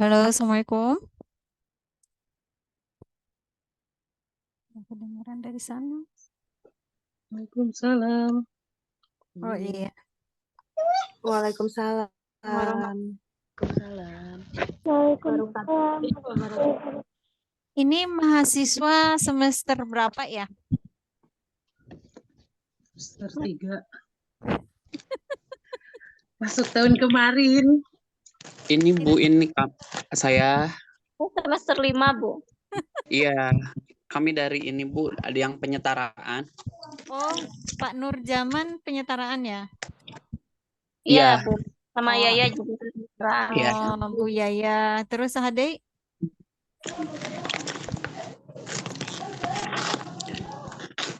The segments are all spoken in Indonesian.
Halo, Assalamualaikum. Kedengaran dari sana. Waalaikumsalam. Oh iya, Waalaikumsalam. Waalaikumsalam. ini mahasiswa semester berapa ya? Semester 3. Masuk tahun kemarin. Ini Bu, saya, Semester 5, Bu. iya, kami dari ini Bu, ada yang penyetaraan. Oh, Pak Nurjaman penyetaraan ya? Iya, Iya, Bu. Sama Oh, Yaya juga kebetulan. iya. oh Bu Yaya. Terus Hade?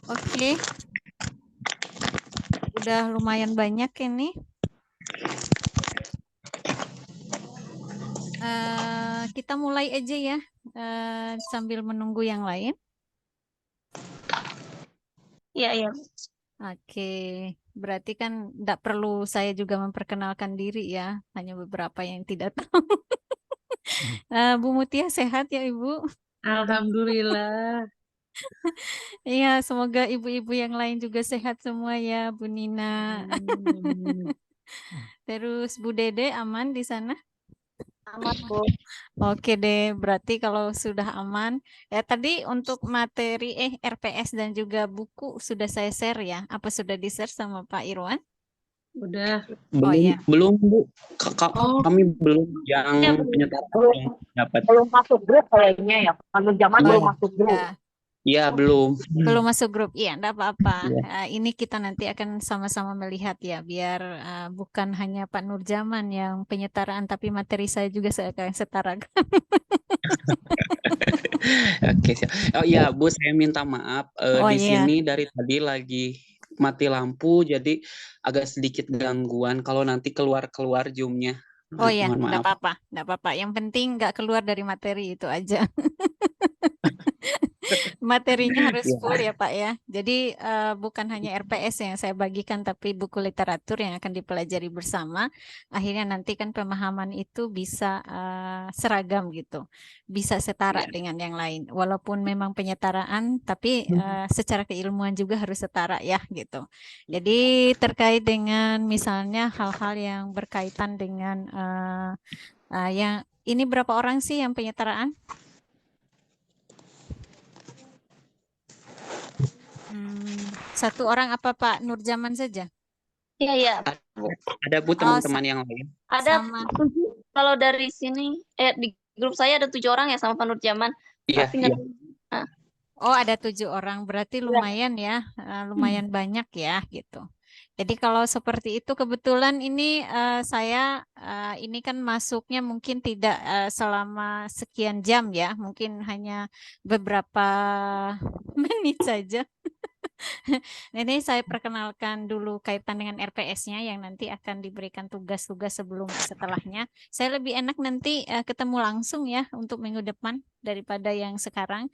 Oke, udah lumayan banyak ini. Kita mulai aja ya, sambil menunggu yang lain. Iya, iya. Oke, berarti kan tidak perlu saya juga memperkenalkan diri ya, hanya beberapa yang tidak tahu. Bu Mutia sehat ya Ibu? Alhamdulillah. Iya, semoga ibu-ibu yang lain juga sehat semua ya, Bu Nina. Amin. Terus Bu Dede aman di sana? Aman, Bu. Oke deh, berarti kalau sudah aman, tadi untuk materi RPS dan juga buku sudah saya share ya. Apa sudah di-share sama Pak Irwan? Udah. Oh Belum, ya. belum Bu. Kakak, Oh, kami belum yang Iya, Bu. penyetaraan belum belum dapat. belum masuk grup kayaknya ya. Kalau zaman Oh belum Iya, masuk grup. ya. iya belum. Belum masuk grup, iya, enggak apa-apa. Iya. Ini kita nanti akan sama-sama melihat ya, biar bukan hanya Pak Nurjaman yang penyetaraan, tapi materi saya juga saya akan setarakan. Oke, siap. Oh iya Bu, saya minta maaf. Oh Di iya, sini dari tadi lagi mati lampu, jadi agak sedikit gangguan. Kalau nanti keluar-keluar zoom-nya, oh iya, mohon enggak maaf. apa-apa, enggak apa-apa. Yang penting nggak keluar dari materi itu aja. Materinya harus full Iya. ya Pak ya. Jadi bukan hanya RPS yang saya bagikan, tapi buku literatur yang akan dipelajari bersama. Akhirnya nanti kan pemahaman itu bisa seragam gitu, bisa setara Iya. dengan yang lain. Walaupun memang penyetaraan, tapi secara keilmuan juga harus setara ya gitu. Jadi terkait dengan misalnya hal-hal yang berkaitan dengan yang ini berapa orang sih yang penyetaraan? Satu orang apa Pak Nurjaman saja? Iya, iya. Ada Bu Oh, teman-teman yang lain. Ada sama. 7. Kalau dari sini, di grup saya ada 7 orang ya sama Pak Nurjaman. Iya, Tapi iya. nggak. Nah, Oh, ada 7 orang. Berarti iya. lumayan ya, lumayan banyak ya gitu. Jadi kalau seperti itu kebetulan ini saya ini kan masuknya mungkin tidak selama sekian jam ya, mungkin hanya beberapa menit saja. Ini saya perkenalkan dulu kaitan dengan RPS-nya yang nanti akan diberikan tugas-tugas sebelum setelahnya. Saya lebih enak nanti ketemu langsung ya untuk minggu depan daripada yang sekarang.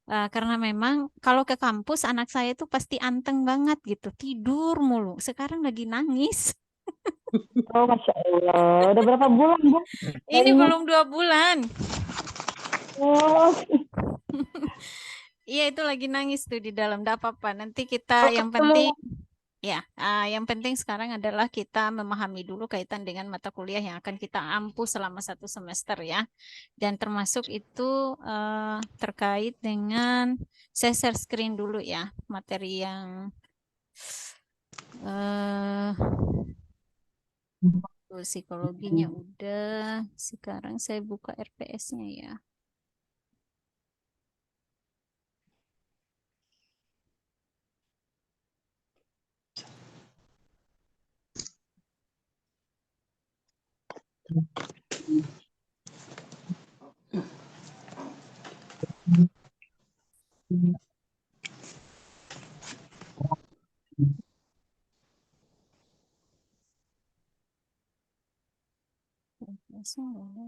Karena memang kalau ke kampus anak saya itu pasti anteng banget gitu, tidur mulu. Sekarang lagi nangis. Oh, Masya Allah. Udah berapa bulan, Bu? Ini Kayaknya. belum 2 bulan. Oh, Iya itu lagi nangis tuh di dalam. Tidak apa-apa. Nanti kita Kalau yang ketemu, penting ya, yang penting sekarang adalah kita memahami dulu kaitan dengan mata kuliah yang akan kita ampu selama 1 semester ya. Dan termasuk itu terkait dengan saya share screen dulu ya materi yang eh psikologinya udah. Sekarang saya buka RPS-nya ya. RPS-nya ada.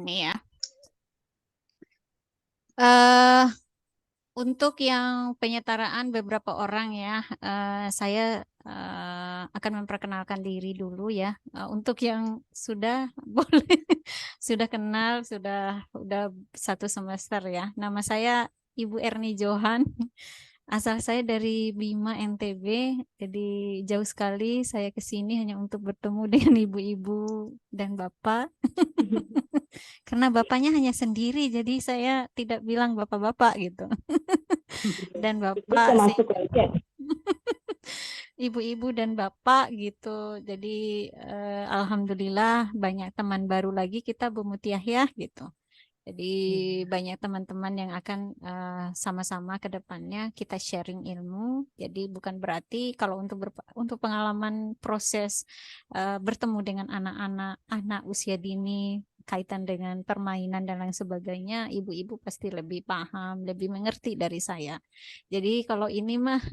ini ya. eh Untuk yang penyetaraan beberapa orang ya, saya akan memperkenalkan diri dulu ya. Untuk yang sudah boleh sudah kenal, sudah 1 semester ya. Nama saya Ibu Erni Johan. Asal saya dari Bima NTB, jadi jauh sekali saya ke sini hanya untuk bertemu dengan ibu-ibu dan bapak. Karena bapaknya hanya sendiri, jadi saya tidak bilang bapak-bapak gitu. Dan Bisa bapak masuk lagi ya? ibu-ibu dan bapak gitu. Jadi alhamdulillah banyak teman baru lagi kita Bu Mutiah ya gitu. Jadi banyak teman-teman yang akan sama-sama ke depannya kita sharing ilmu. Jadi bukan berarti kalau untuk pengalaman proses bertemu dengan anak usia dini kaitan dengan permainan dan lain sebagainya, ibu-ibu pasti lebih paham, lebih mengerti dari saya. Jadi kalau ini mah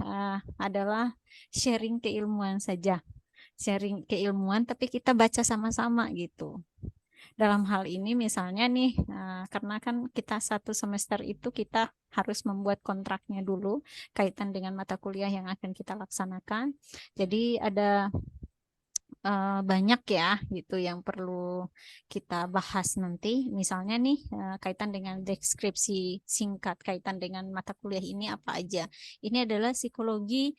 adalah sharing keilmuan saja. Sharing keilmuan tapi kita baca sama-sama gitu. Dalam hal ini misalnya nih, karena kan kita 1 semester itu kita harus membuat kontraknya dulu kaitan dengan mata kuliah yang akan kita laksanakan. Jadi ada banyak ya gitu yang perlu kita bahas nanti. Misalnya nih kaitan dengan deskripsi singkat kaitan dengan mata kuliah ini apa aja. Ini adalah psikologi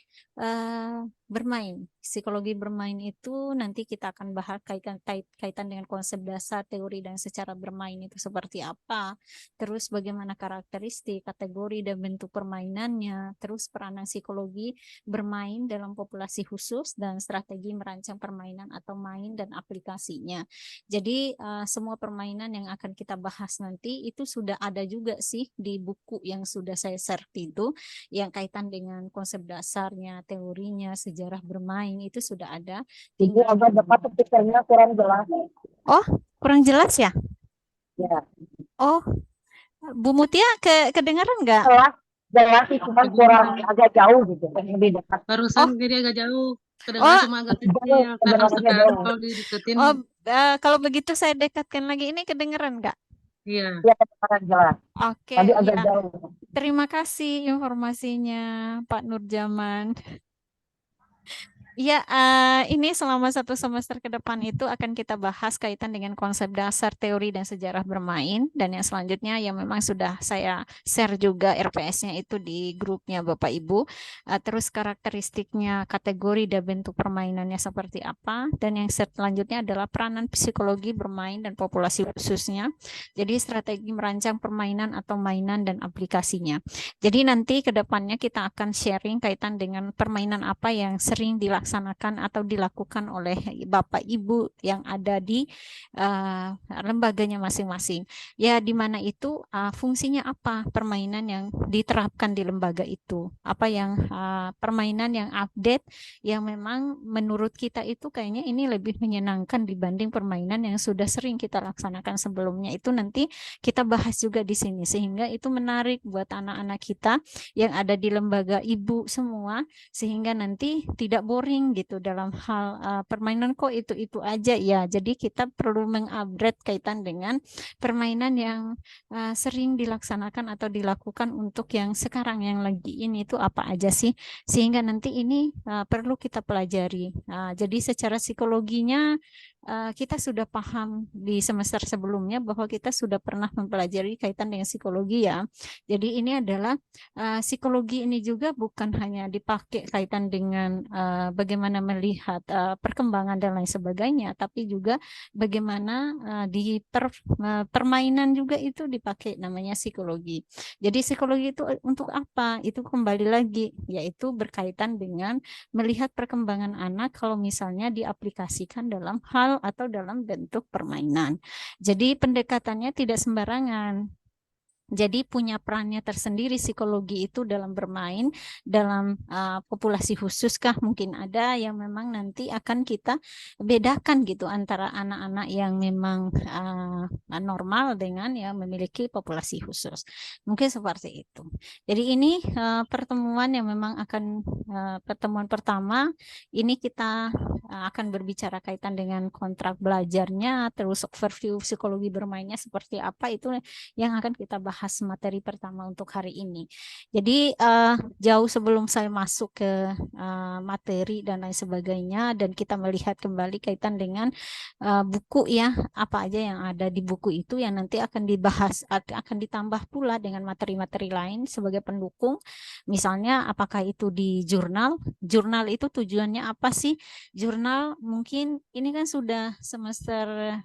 bermain. Psikologi bermain itu nanti kita akan bahas kaitan dengan konsep dasar, teori dan secara bermain itu seperti apa. Terus bagaimana karakteristik, kategori dan bentuk permainannya. Terus peranan psikologi bermain dalam populasi khusus dan strategi merancang permainan atau main dan aplikasinya. Jadi semua permainan yang akan kita bahas nanti itu sudah ada juga sih di buku yang sudah saya share itu, yang kaitan dengan konsep dasarnya, teorinya, sejarah bermain itu sudah ada. Ibu agak dekat speakernya kurang jelas. Oh, kurang jelas ya? Ya, Oh, Bu Mutia kedengaran nggak? jelas sih, cuma kurang agak jauh gitu. Lebih dekat. Barusan jadi agak jauh. Kedengaran cuma agak kecil. Nah, kedengarannya sekarang jauh. kalau dideketin, Oh, kalau begitu saya dekatkan lagi. Ini kedengaran nggak? iya. Ya, kedengaran jelas. Oke, Tadi agak ya. jauh. Terima kasih informasinya, Pak Nurjaman. Ya, ini selama 1 semester ke depan itu akan kita bahas kaitan dengan konsep dasar, teori, dan sejarah bermain. Dan yang selanjutnya yang memang sudah saya share juga RPS-nya itu di grupnya Bapak Ibu. Terus karakteristiknya, kategori dan bentuk permainannya seperti apa. Dan yang selanjutnya adalah peranan psikologi bermain dan populasi khususnya. Jadi strategi merancang permainan atau mainan dan aplikasinya. Jadi nanti ke depannya kita akan sharing kaitan dengan permainan apa yang sering dilaksanakan atau dilakukan oleh Bapak Ibu yang ada di lembaganya masing-masing. Ya, di mana itu fungsinya apa permainan yang diterapkan di lembaga itu? Apa yang permainan yang update yang memang menurut kita itu kayaknya ini lebih menyenangkan dibanding permainan yang sudah sering kita laksanakan sebelumnya. Itu nanti kita bahas juga di sini sehingga itu menarik buat anak-anak kita yang ada di lembaga ibu semua sehingga nanti tidak boring gitu dalam hal permainan kok itu aja ya. Jadi kita perlu mengupgrade kaitan dengan permainan yang sering dilaksanakan atau dilakukan untuk yang sekarang yang lagi ini itu apa aja sih sehingga nanti ini perlu kita pelajari. Jadi secara psikologinya kita sudah paham di semester sebelumnya bahwa kita sudah pernah mempelajari kaitan dengan psikologi ya. Jadi ini adalah psikologi ini juga bukan hanya dipakai kaitan dengan bagaimana melihat perkembangan dan lain sebagainya, tapi juga bagaimana di permainan juga itu dipakai namanya psikologi. Jadi psikologi itu untuk apa? Itu kembali lagi yaitu berkaitan dengan melihat perkembangan anak kalau misalnya diaplikasikan dalam hal atau dalam bentuk permainan. Jadi pendekatannya tidak sembarangan. Jadi punya perannya tersendiri psikologi itu dalam bermain, dalam populasi khusus kah mungkin ada yang memang nanti akan kita bedakan gitu antara anak-anak yang memang normal dengan yang memiliki populasi khusus. Mungkin seperti itu. Jadi ini pertemuan yang memang akan pertemuan pertama ini kita akan berbicara kaitan dengan kontrak belajarnya, terus overview psikologi bermainnya seperti apa itu yang akan kita bahas materi pertama untuk hari ini. Jadi jauh sebelum saya masuk ke materi dan lain sebagainya dan kita melihat kembali kaitan dengan buku ya, apa aja yang ada di buku itu yang nanti akan dibahas, akan ditambah pula dengan materi-materi lain sebagai pendukung. Misalnya apakah itu di jurnal? Jurnal itu tujuannya apa sih? Jurnal mungkin ini kan sudah semester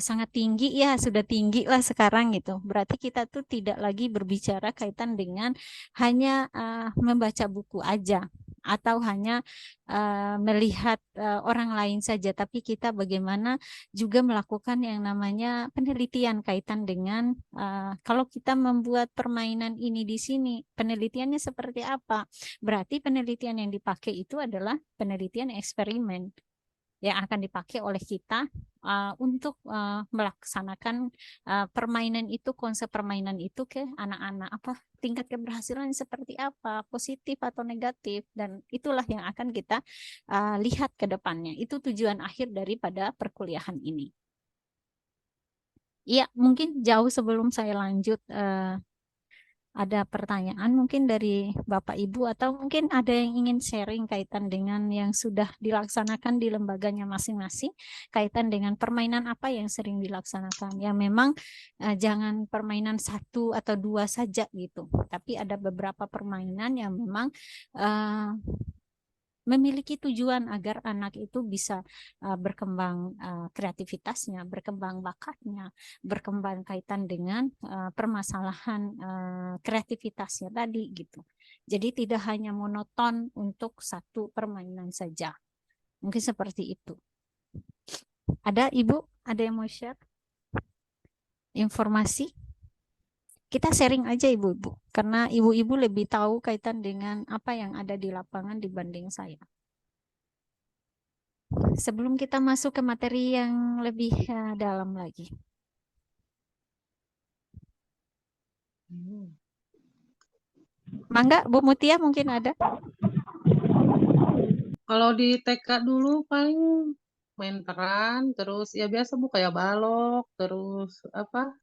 sangat tinggi ya, sudah tinggi lah sekarang gitu. Berarti kita tuh tidak lagi berbicara kaitan dengan hanya membaca buku aja atau hanya melihat orang lain saja, tapi kita bagaimana juga melakukan yang namanya penelitian kaitan dengan kalau kita membuat permainan ini di sini, penelitiannya seperti apa? Berarti penelitian yang dipakai itu adalah penelitian eksperimen yang akan dipakai oleh kita untuk melaksanakan permainan itu, konsep permainan itu ke anak-anak. Apa tingkat keberhasilan seperti apa, positif atau negatif, dan itulah yang akan kita lihat ke depannya. Itu tujuan akhir daripada perkuliahan ini. Iya, mungkin jauh sebelum saya lanjut ada pertanyaan mungkin dari Bapak Ibu atau mungkin ada yang ingin sharing kaitan dengan yang sudah dilaksanakan di lembaganya masing-masing kaitan dengan permainan apa yang sering dilaksanakan. Ya memang jangan permainan satu atau dua saja gitu, tapi ada beberapa permainan yang memang memiliki tujuan agar anak itu bisa berkembang kreativitasnya, berkembang bakatnya, berkembang kaitan dengan permasalahan kreativitasnya tadi gitu. Jadi tidak hanya monoton untuk satu permainan saja. Mungkin seperti itu. Ada Ibu, ada yang mau share informasi? Kita sharing aja ibu-ibu, karena ibu-ibu lebih tahu kaitan dengan apa yang ada di lapangan dibanding saya. Sebelum kita masuk ke materi yang lebih dalam lagi. Mangga, Bu Mutia mungkin ada? Kalau di TK dulu paling main peran, terus ya biasa Bu kayak balok, terus apa?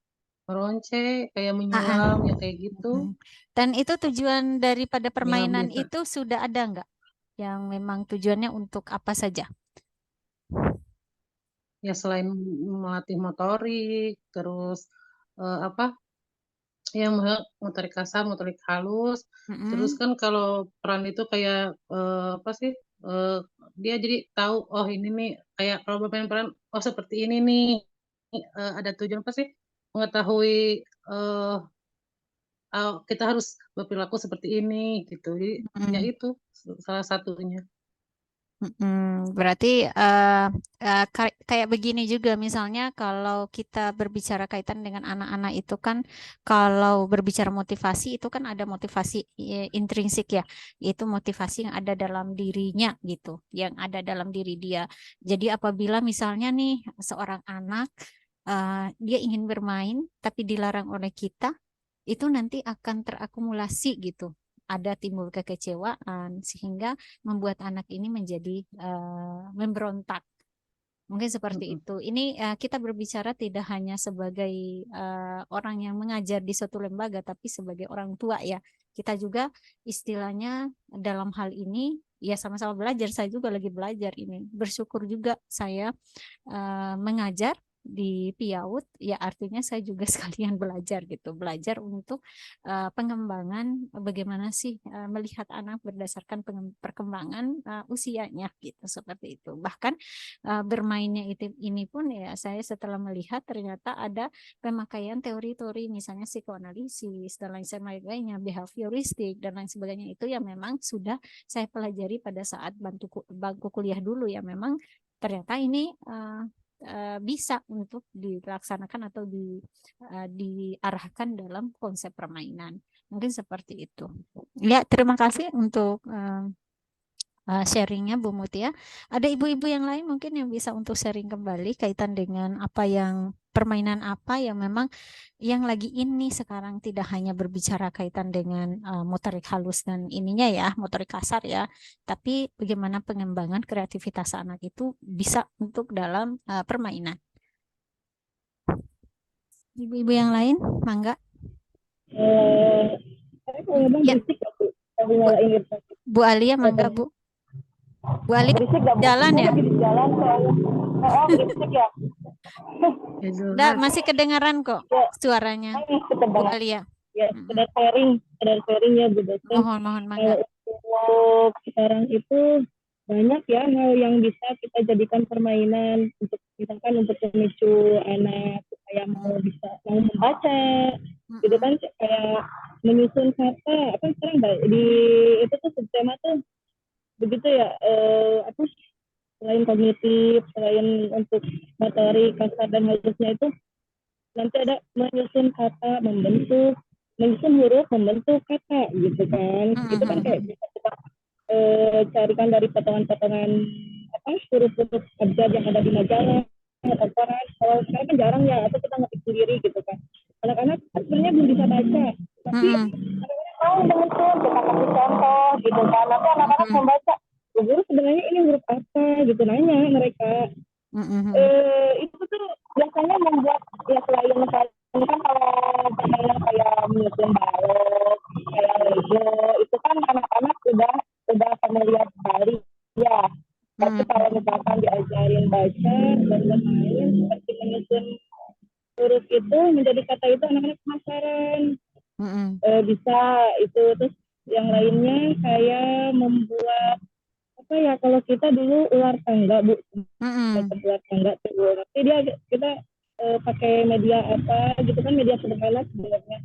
Meronce, kayak menyulam, ya kayak gitu. Dan itu tujuan daripada permainan biasa. itu sudah ada nggak? Yang memang tujuannya untuk apa saja? Ya selain melatih motorik, terus apa? Ya motorik kasar, motorik halus. Terus kan kalau peran itu kayak apa sih? Dia jadi tahu oh ini nih kayak kalau bermain peran oh seperti ini nih. Ada tujuan apa sih? Mengetahui kita harus berperilaku seperti ini gitu. Jadi ya itu salah satunya. Berarti kayak begini juga misalnya kalau kita berbicara kaitan dengan anak-anak itu kan kalau berbicara motivasi itu kan ada motivasi intrinsik ya, yaitu motivasi yang ada dalam dirinya gitu, yang ada dalam diri dia. Jadi apabila misalnya nih seorang anak dia ingin bermain tapi dilarang oleh kita, itu nanti akan terakumulasi gitu. Ada timbul kekecewaan sehingga membuat anak ini menjadi memberontak. Mungkin seperti itu. Ini kita berbicara tidak hanya sebagai orang yang mengajar di suatu lembaga, tapi sebagai orang tua ya. Kita juga istilahnya dalam hal ini ya sama-sama belajar. Saya juga lagi belajar ini. Bersyukur juga saya mengajar di PIAUD, ya artinya saya juga sekalian belajar gitu, belajar untuk pengembangan bagaimana sih melihat anak berdasarkan perkembangan usianya gitu, seperti itu. Bahkan bermainnya ini pun ya saya setelah melihat ternyata ada pemakaian teori-teori misalnya psikoanalisis dan lain sebagainya, behavioristik dan lain sebagainya itu yang memang sudah saya pelajari pada saat bangku kuliah dulu ya, memang ternyata ini bisa untuk dilaksanakan atau diarahkan dalam konsep permainan. Mungkin seperti itu. Ya, terima kasih untuk sharingnya Bu Mutia. Ada ibu-ibu yang lain mungkin yang bisa untuk sharing kembali kaitan dengan apa yang permainan apa yang memang yang lagi ini sekarang, tidak hanya berbicara kaitan dengan motorik halus dan ininya ya, motorik kasar ya, tapi bagaimana pengembangan kreativitas anak itu bisa untuk dalam permainan. Ibu-ibu yang lain, mangga. Ya. Bu Alia, mangga Bu. Bu Ali jalan ya? Berisik ya. Nggak, masih kedengaran kok suaranya. Bu Alia. Ya, sekedar sharing ya Bu dosen. Mohon mangga. Untuk sekarang itu banyak ya hal yang bisa kita jadikan permainan untuk misalkan untuk memicu anak supaya mau membaca, gitu kan, kayak menyusun kata. Apa sekarang di itu tuh subtema tuh begitu ya, selain kognitif, selain untuk materi kasar dan halusnya itu nanti ada menyusun kata, menyusun huruf, membentuk kata gitu kan. Itu kan kayak bisa kita carikan dari potongan-potongan huruf-huruf abjad yang ada di majalah atau koran. Kalau sekarang kan jarang ya, atau kita ngetik sendiri gitu kan. Anak-anak sebenarnya belum bisa baca, tapi anak-anak mau menyusun, kita kasih contoh gitu kan. Nanti anak-anak membaca, guru sebenarnya ini huruf apa gitu, nanya mereka. Itu tuh biasanya membuat ya selain misalnya kan kalau permainan kayak menyusun balok, kayak Lego, itu kan anak-anak udah familiar sekali ya. Tapi kalau misalkan diajarin baca dan bermain seperti menyusun huruf itu menjadi kata itu, anak-anak penasaran. Bisa itu. Terus yang lainnya kayak membuat apa ya, kalau kita dulu ular tangga Bu, ular tangga tuh, nanti kita pakai media apa gitu kan, media sederhana sebenarnya.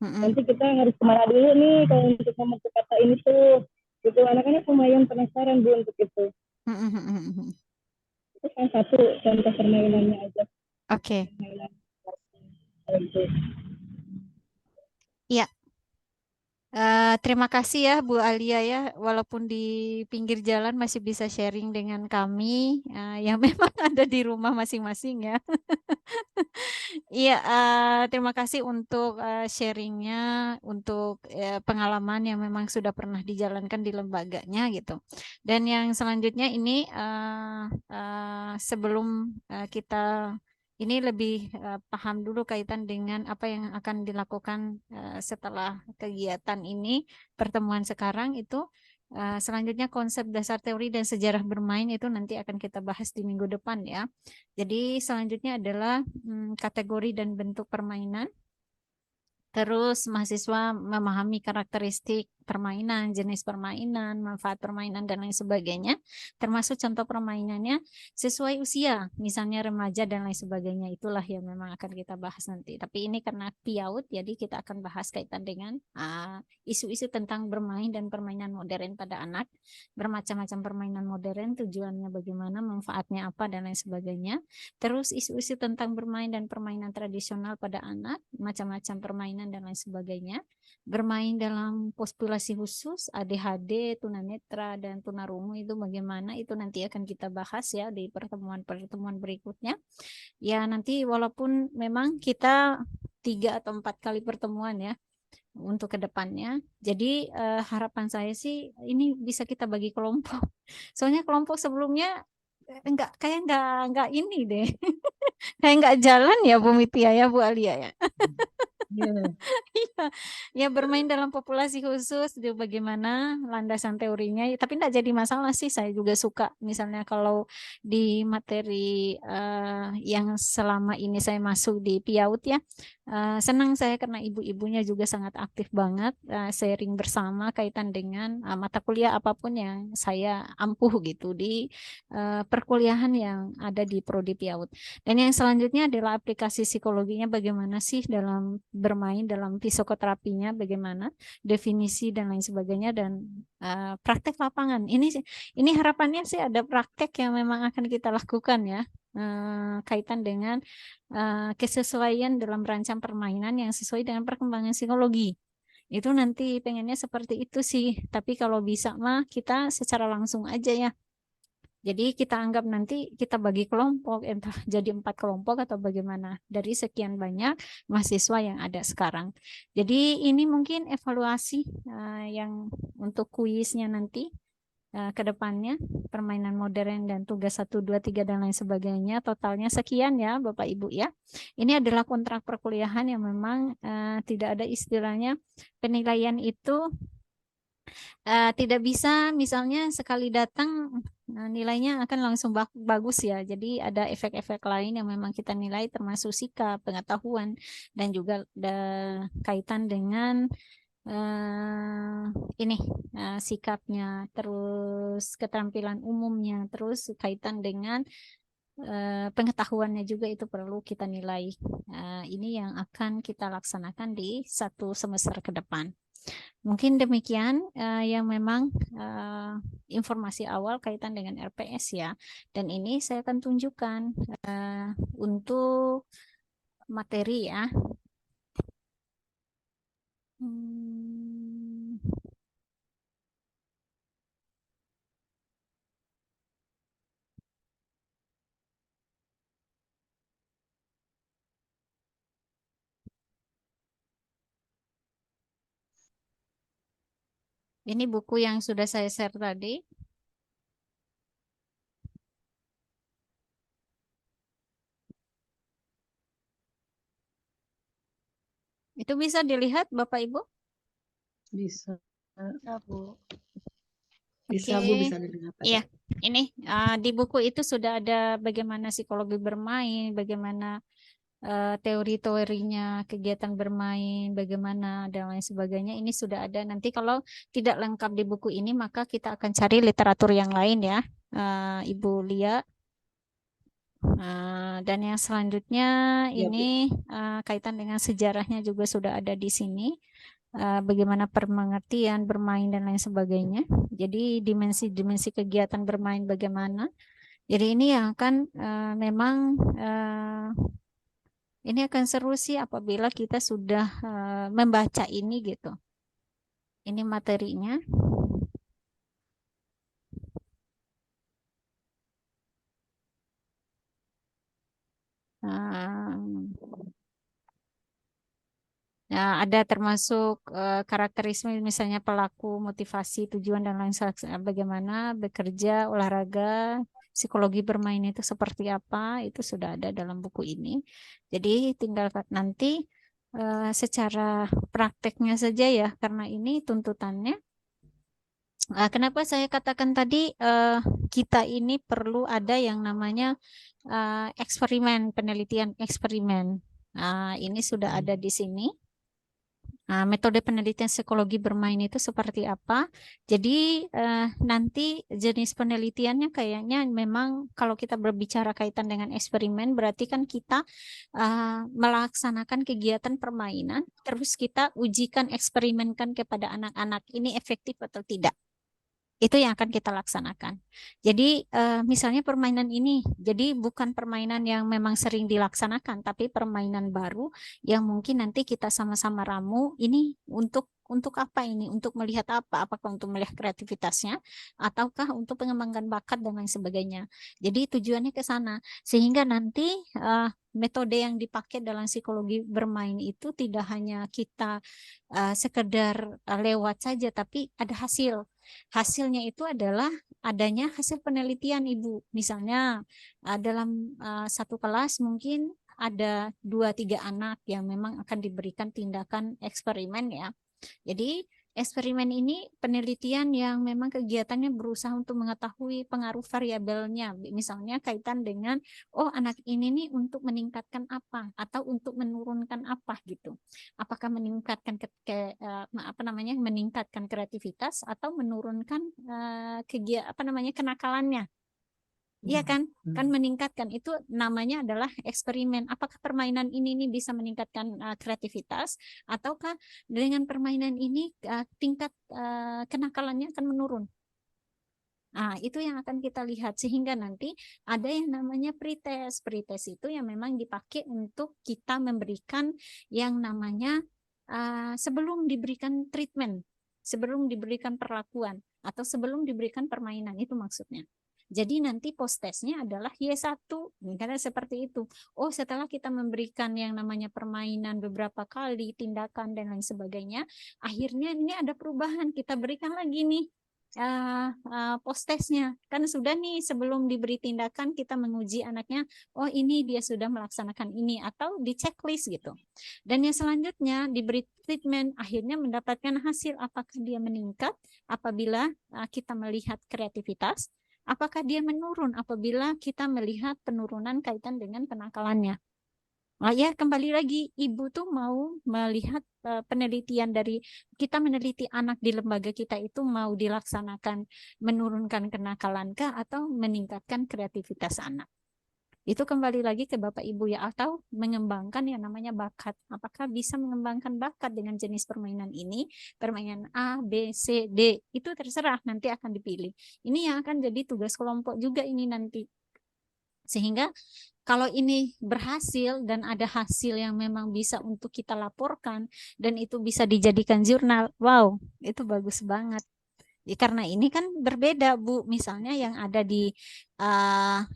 Nanti kita harus kemana dulu nih kalau untuk membentuk kata ini tuh, gitu. Anak-anak lumayan penasaran Bu untuk itu. Itu salah satu contoh permainannya aja. Oke. Iya. Terima kasih ya Bu Alia ya, walaupun di pinggir jalan masih bisa sharing dengan kami yang memang ada di rumah masing-masing ya. Iya, terima kasih untuk sharingnya, untuk pengalaman yang memang sudah pernah dijalankan di lembaganya gitu. Dan yang selanjutnya ini sebelum kita ini lebih paham dulu kaitan dengan apa yang akan dilakukan setelah kegiatan ini, pertemuan sekarang itu. Selanjutnya konsep dasar teori dan sejarah bermain itu nanti akan kita bahas di minggu depan ya. Jadi selanjutnya adalah kategori dan bentuk permainan. Terus mahasiswa memahami karakteristik permainan, jenis permainan, manfaat permainan, dan lain sebagainya. Termasuk contoh permainannya sesuai usia, misalnya remaja dan lain sebagainya. Itulah yang memang akan kita bahas nanti. Tapi ini karena PIAUD, jadi kita akan bahas kaitan dengan isu-isu tentang bermain dan permainan modern pada anak. Bermacam-macam permainan modern, tujuannya bagaimana, manfaatnya apa, dan lain sebagainya. Terus isu-isu tentang bermain dan permainan tradisional pada anak, macam-macam permainan dan lain sebagainya. Bermain dalam populasi khusus, ADHD, tunanetra, dan tunarungu itu bagaimana, itu nanti akan kita bahas ya di pertemuan-pertemuan berikutnya. Ya nanti walaupun memang kita 3 atau 4 kali pertemuan ya untuk kedepannya. Jadi harapan saya sih ini bisa kita bagi kelompok. Soalnya kelompok sebelumnya enggak ini deh. Kayak enggak jalan ya Bu Mitia ya, Bu Alia ya. Ya bermain dalam populasi khusus itu bagaimana landasan teorinya, tapi enggak jadi masalah sih. Saya juga suka misalnya kalau di materi yang selama ini saya masuk di PIAUD ya, senang saya karena ibu-ibunya juga sangat aktif banget sharing bersama kaitan dengan mata kuliah apapun yang saya ampuh gitu di perkuliahan yang ada di Prodi PIAUD. Dan yang selanjutnya adalah aplikasi psikologinya bagaimana sih dalam bermain, dalam psikoterapinya bagaimana, definisi dan lain sebagainya, dan praktek lapangan. Ini harapannya sih ada praktek yang memang akan kita lakukan ya kaitan dengan kesesuaian dalam rancang permainan yang sesuai dengan perkembangan psikologi. Itu nanti pengennya seperti itu sih. Tapi kalau bisa mah kita secara langsung aja ya. Jadi kita anggap nanti kita bagi kelompok, entah jadi 4 kelompok atau bagaimana dari sekian banyak mahasiswa yang ada sekarang. Jadi ini mungkin evaluasi yang untuk kuisnya nanti ke depannya, permainan modern dan tugas 1, 2, 3 dan lain sebagainya. Totalnya sekian ya Bapak Ibu ya. Ini adalah kontrak perkuliahan yang memang tidak ada istilahnya penilaian itu tidak bisa misalnya sekali datang nilainya akan langsung bagus ya. Jadi ada efek-efek lain yang memang kita nilai termasuk sikap, pengetahuan dan juga kaitan dengan ini sikapnya, terus keterampilan umumnya, terus kaitan dengan pengetahuannya juga itu perlu kita nilai. Ini yang akan kita laksanakan di 1 semester ke depan. Mungkin demikian yang memang informasi awal kaitan dengan RPS ya. Dan ini saya akan tunjukkan untuk materi ya. Ini buku yang sudah saya share tadi. Itu bisa dilihat Bapak Ibu? Bisa. Ya, Bu. Bisa Oke. Bu, bisa dilihat. Iya, ini di buku itu sudah ada bagaimana psikologi bermain, bagaimana teori-teorinya kegiatan bermain, bagaimana dan lain sebagainya. Ini sudah ada. Nanti kalau tidak lengkap di buku ini, maka kita akan cari literatur yang lain ya, Ibu Lia. Dan yang selanjutnya Ya, Bu. ini kaitan dengan sejarahnya juga sudah ada di sini. Bagaimana pengertian bermain dan lain sebagainya. Jadi dimensi-dimensi kegiatan bermain bagaimana. Jadi ini yang akan memang ini akan seru sih apabila kita sudah membaca ini gitu. Ini materinya. Nah, ada termasuk karakteristik misalnya pelaku, motivasi, tujuan dan lain sebagainya, bagaimana bekerja, olahraga, psikologi bermain itu seperti apa, itu sudah ada dalam buku ini. Jadi tinggal nanti secara prakteknya saja ya, karena ini tuntutannya. Kenapa saya katakan tadi kita ini perlu ada yang namanya eksperimen, penelitian eksperimen. Ini sudah ada di sini. Metode penelitian psikologi bermain itu seperti apa? Jadi nanti jenis penelitiannya kayaknya memang kalau kita berbicara kaitan dengan eksperimen berarti kan kita melaksanakan kegiatan permainan terus kita ujikan eksperimenkan kepada anak-anak ini efektif atau tidak. Itu yang akan kita laksanakan. Jadi misalnya permainan ini, jadi bukan permainan yang memang sering dilaksanakan, tapi permainan baru yang mungkin nanti kita sama-sama ramu. Ini untuk apa ini? Untuk melihat apa? Apakah untuk melihat kreativitasnya, ataukah untuk pengembangan bakat dan lain sebagainya. Jadi tujuannya ke sana, sehingga nanti metode yang dipakai dalam psikologi bermain itu tidak hanya kita sekedar lewat saja, tapi ada hasil. Hasilnya itu adalah adanya hasil penelitian Ibu. Misalnya dalam satu kelas mungkin ada 2-3 anak yang memang akan diberikan tindakan eksperimen ya. Jadi eksperimen ini penelitian yang memang kegiatannya berusaha untuk mengetahui pengaruh variabelnya. Misalnya kaitan dengan, oh anak ini nih untuk meningkatkan apa atau untuk menurunkan apa gitu. Apakah meningkatkan meningkatkan kreativitas atau menurunkan kenakalannya. Iya kan? Kan meningkatkan itu namanya adalah eksperimen. Apakah permainan ini nih bisa meningkatkan kreativitas ataukah dengan permainan ini tingkat kenakalannya akan menurun? Nah, itu yang akan kita lihat sehingga nanti ada yang namanya pretest. Pretest itu yang memang dipakai untuk kita memberikan yang namanya sebelum diberikan treatment, sebelum diberikan perlakuan atau sebelum diberikan permainan, itu maksudnya. Jadi nanti post testnya adalah Y1, karena seperti itu. Oh, setelah kita memberikan yang namanya permainan beberapa kali, tindakan dan lain sebagainya, akhirnya ini ada perubahan, kita berikan lagi nih post testnya. Kan sudah nih sebelum diberi tindakan kita menguji anaknya, oh ini dia sudah melaksanakan ini atau di checklist gitu. Dan yang selanjutnya diberi treatment, akhirnya mendapatkan hasil apakah dia meningkat apabila kita melihat kreativitas, apakah dia menurun apabila kita melihat penurunan kaitan dengan kenakalannya. Ya, kembali lagi, ibu tuh mau melihat penelitian dari kita meneliti anak di lembaga kita itu mau dilaksanakan menurunkan kenakalankah atau meningkatkan kreativitas anak. Itu kembali lagi ke Bapak Ibu ya, atau mengembangkan yang namanya bakat. Apakah bisa mengembangkan bakat dengan jenis permainan ini? Permainan A, B, C, D, itu terserah nanti akan dipilih. Ini yang akan jadi tugas kelompok juga ini nanti. Sehingga kalau ini berhasil dan ada hasil yang memang bisa untuk kita laporkan dan itu bisa dijadikan jurnal, wow, itu bagus banget. Ya, karena ini kan berbeda Bu, misalnya yang ada di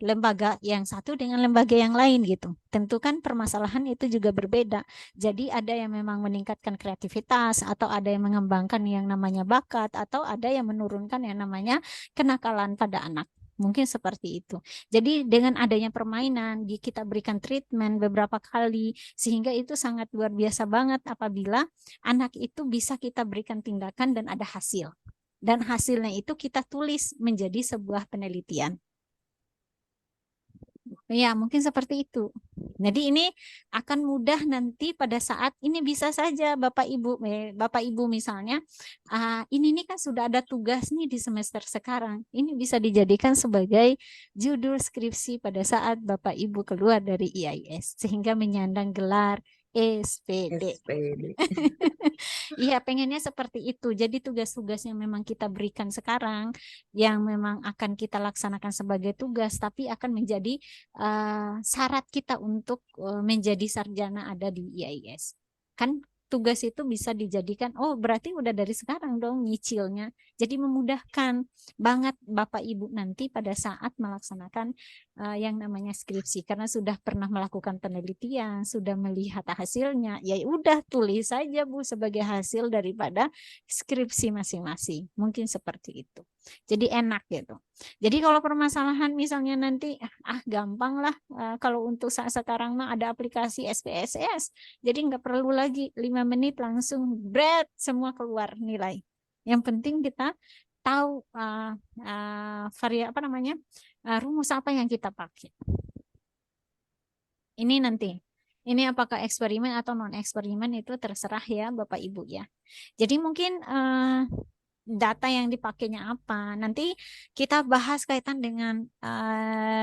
lembaga yang satu dengan lembaga yang lain gitu. Tentu kan permasalahan itu juga berbeda. Jadi ada yang memang meningkatkan kreativitas atau ada yang mengembangkan yang namanya bakat atau ada yang menurunkan yang namanya kenakalan pada anak. Mungkin seperti itu. Jadi dengan adanya permainan, kita berikan treatment beberapa kali, sehingga itu sangat luar biasa banget apabila anak itu bisa kita berikan tindakan dan ada hasil. Dan hasilnya itu kita tulis menjadi sebuah penelitian. Ya, mungkin seperti itu. Jadi ini akan mudah nanti pada saat ini bisa saja Bapak Ibu misalnya, ini nih kan sudah ada tugas nih di semester sekarang. Ini bisa dijadikan sebagai judul skripsi pada saat Bapak Ibu keluar dari IAIS sehingga menyandang gelar SPD. Iya, pengennya seperti itu. Jadi tugas-tugas yang memang kita berikan sekarang, yang memang akan kita laksanakan sebagai tugas, tapi akan menjadi syarat kita untuk menjadi sarjana ada di IAIS. Kan tugas itu bisa dijadikan, oh berarti udah dari sekarang dong nyicilnya. Jadi memudahkan banget Bapak Ibu nanti pada saat melaksanakan yang namanya skripsi. Karena sudah pernah melakukan penelitian, sudah melihat hasilnya, ya udah tulis saja Bu sebagai hasil daripada skripsi masing-masing. Mungkin seperti itu. Jadi enak gitu. Jadi kalau permasalahan misalnya nanti gampang lah kalau untuk saat sekarang mah ada aplikasi SPSS. Jadi nggak perlu lagi 5 menit langsung semua keluar nilai. Yang penting kita tahu rumus apa yang kita pakai. Ini nanti. Ini apakah eksperimen atau non eksperimen itu terserah ya Bapak Ibu ya. Jadi mungkin data yang dipakainya apa. Nanti kita bahas kaitan dengan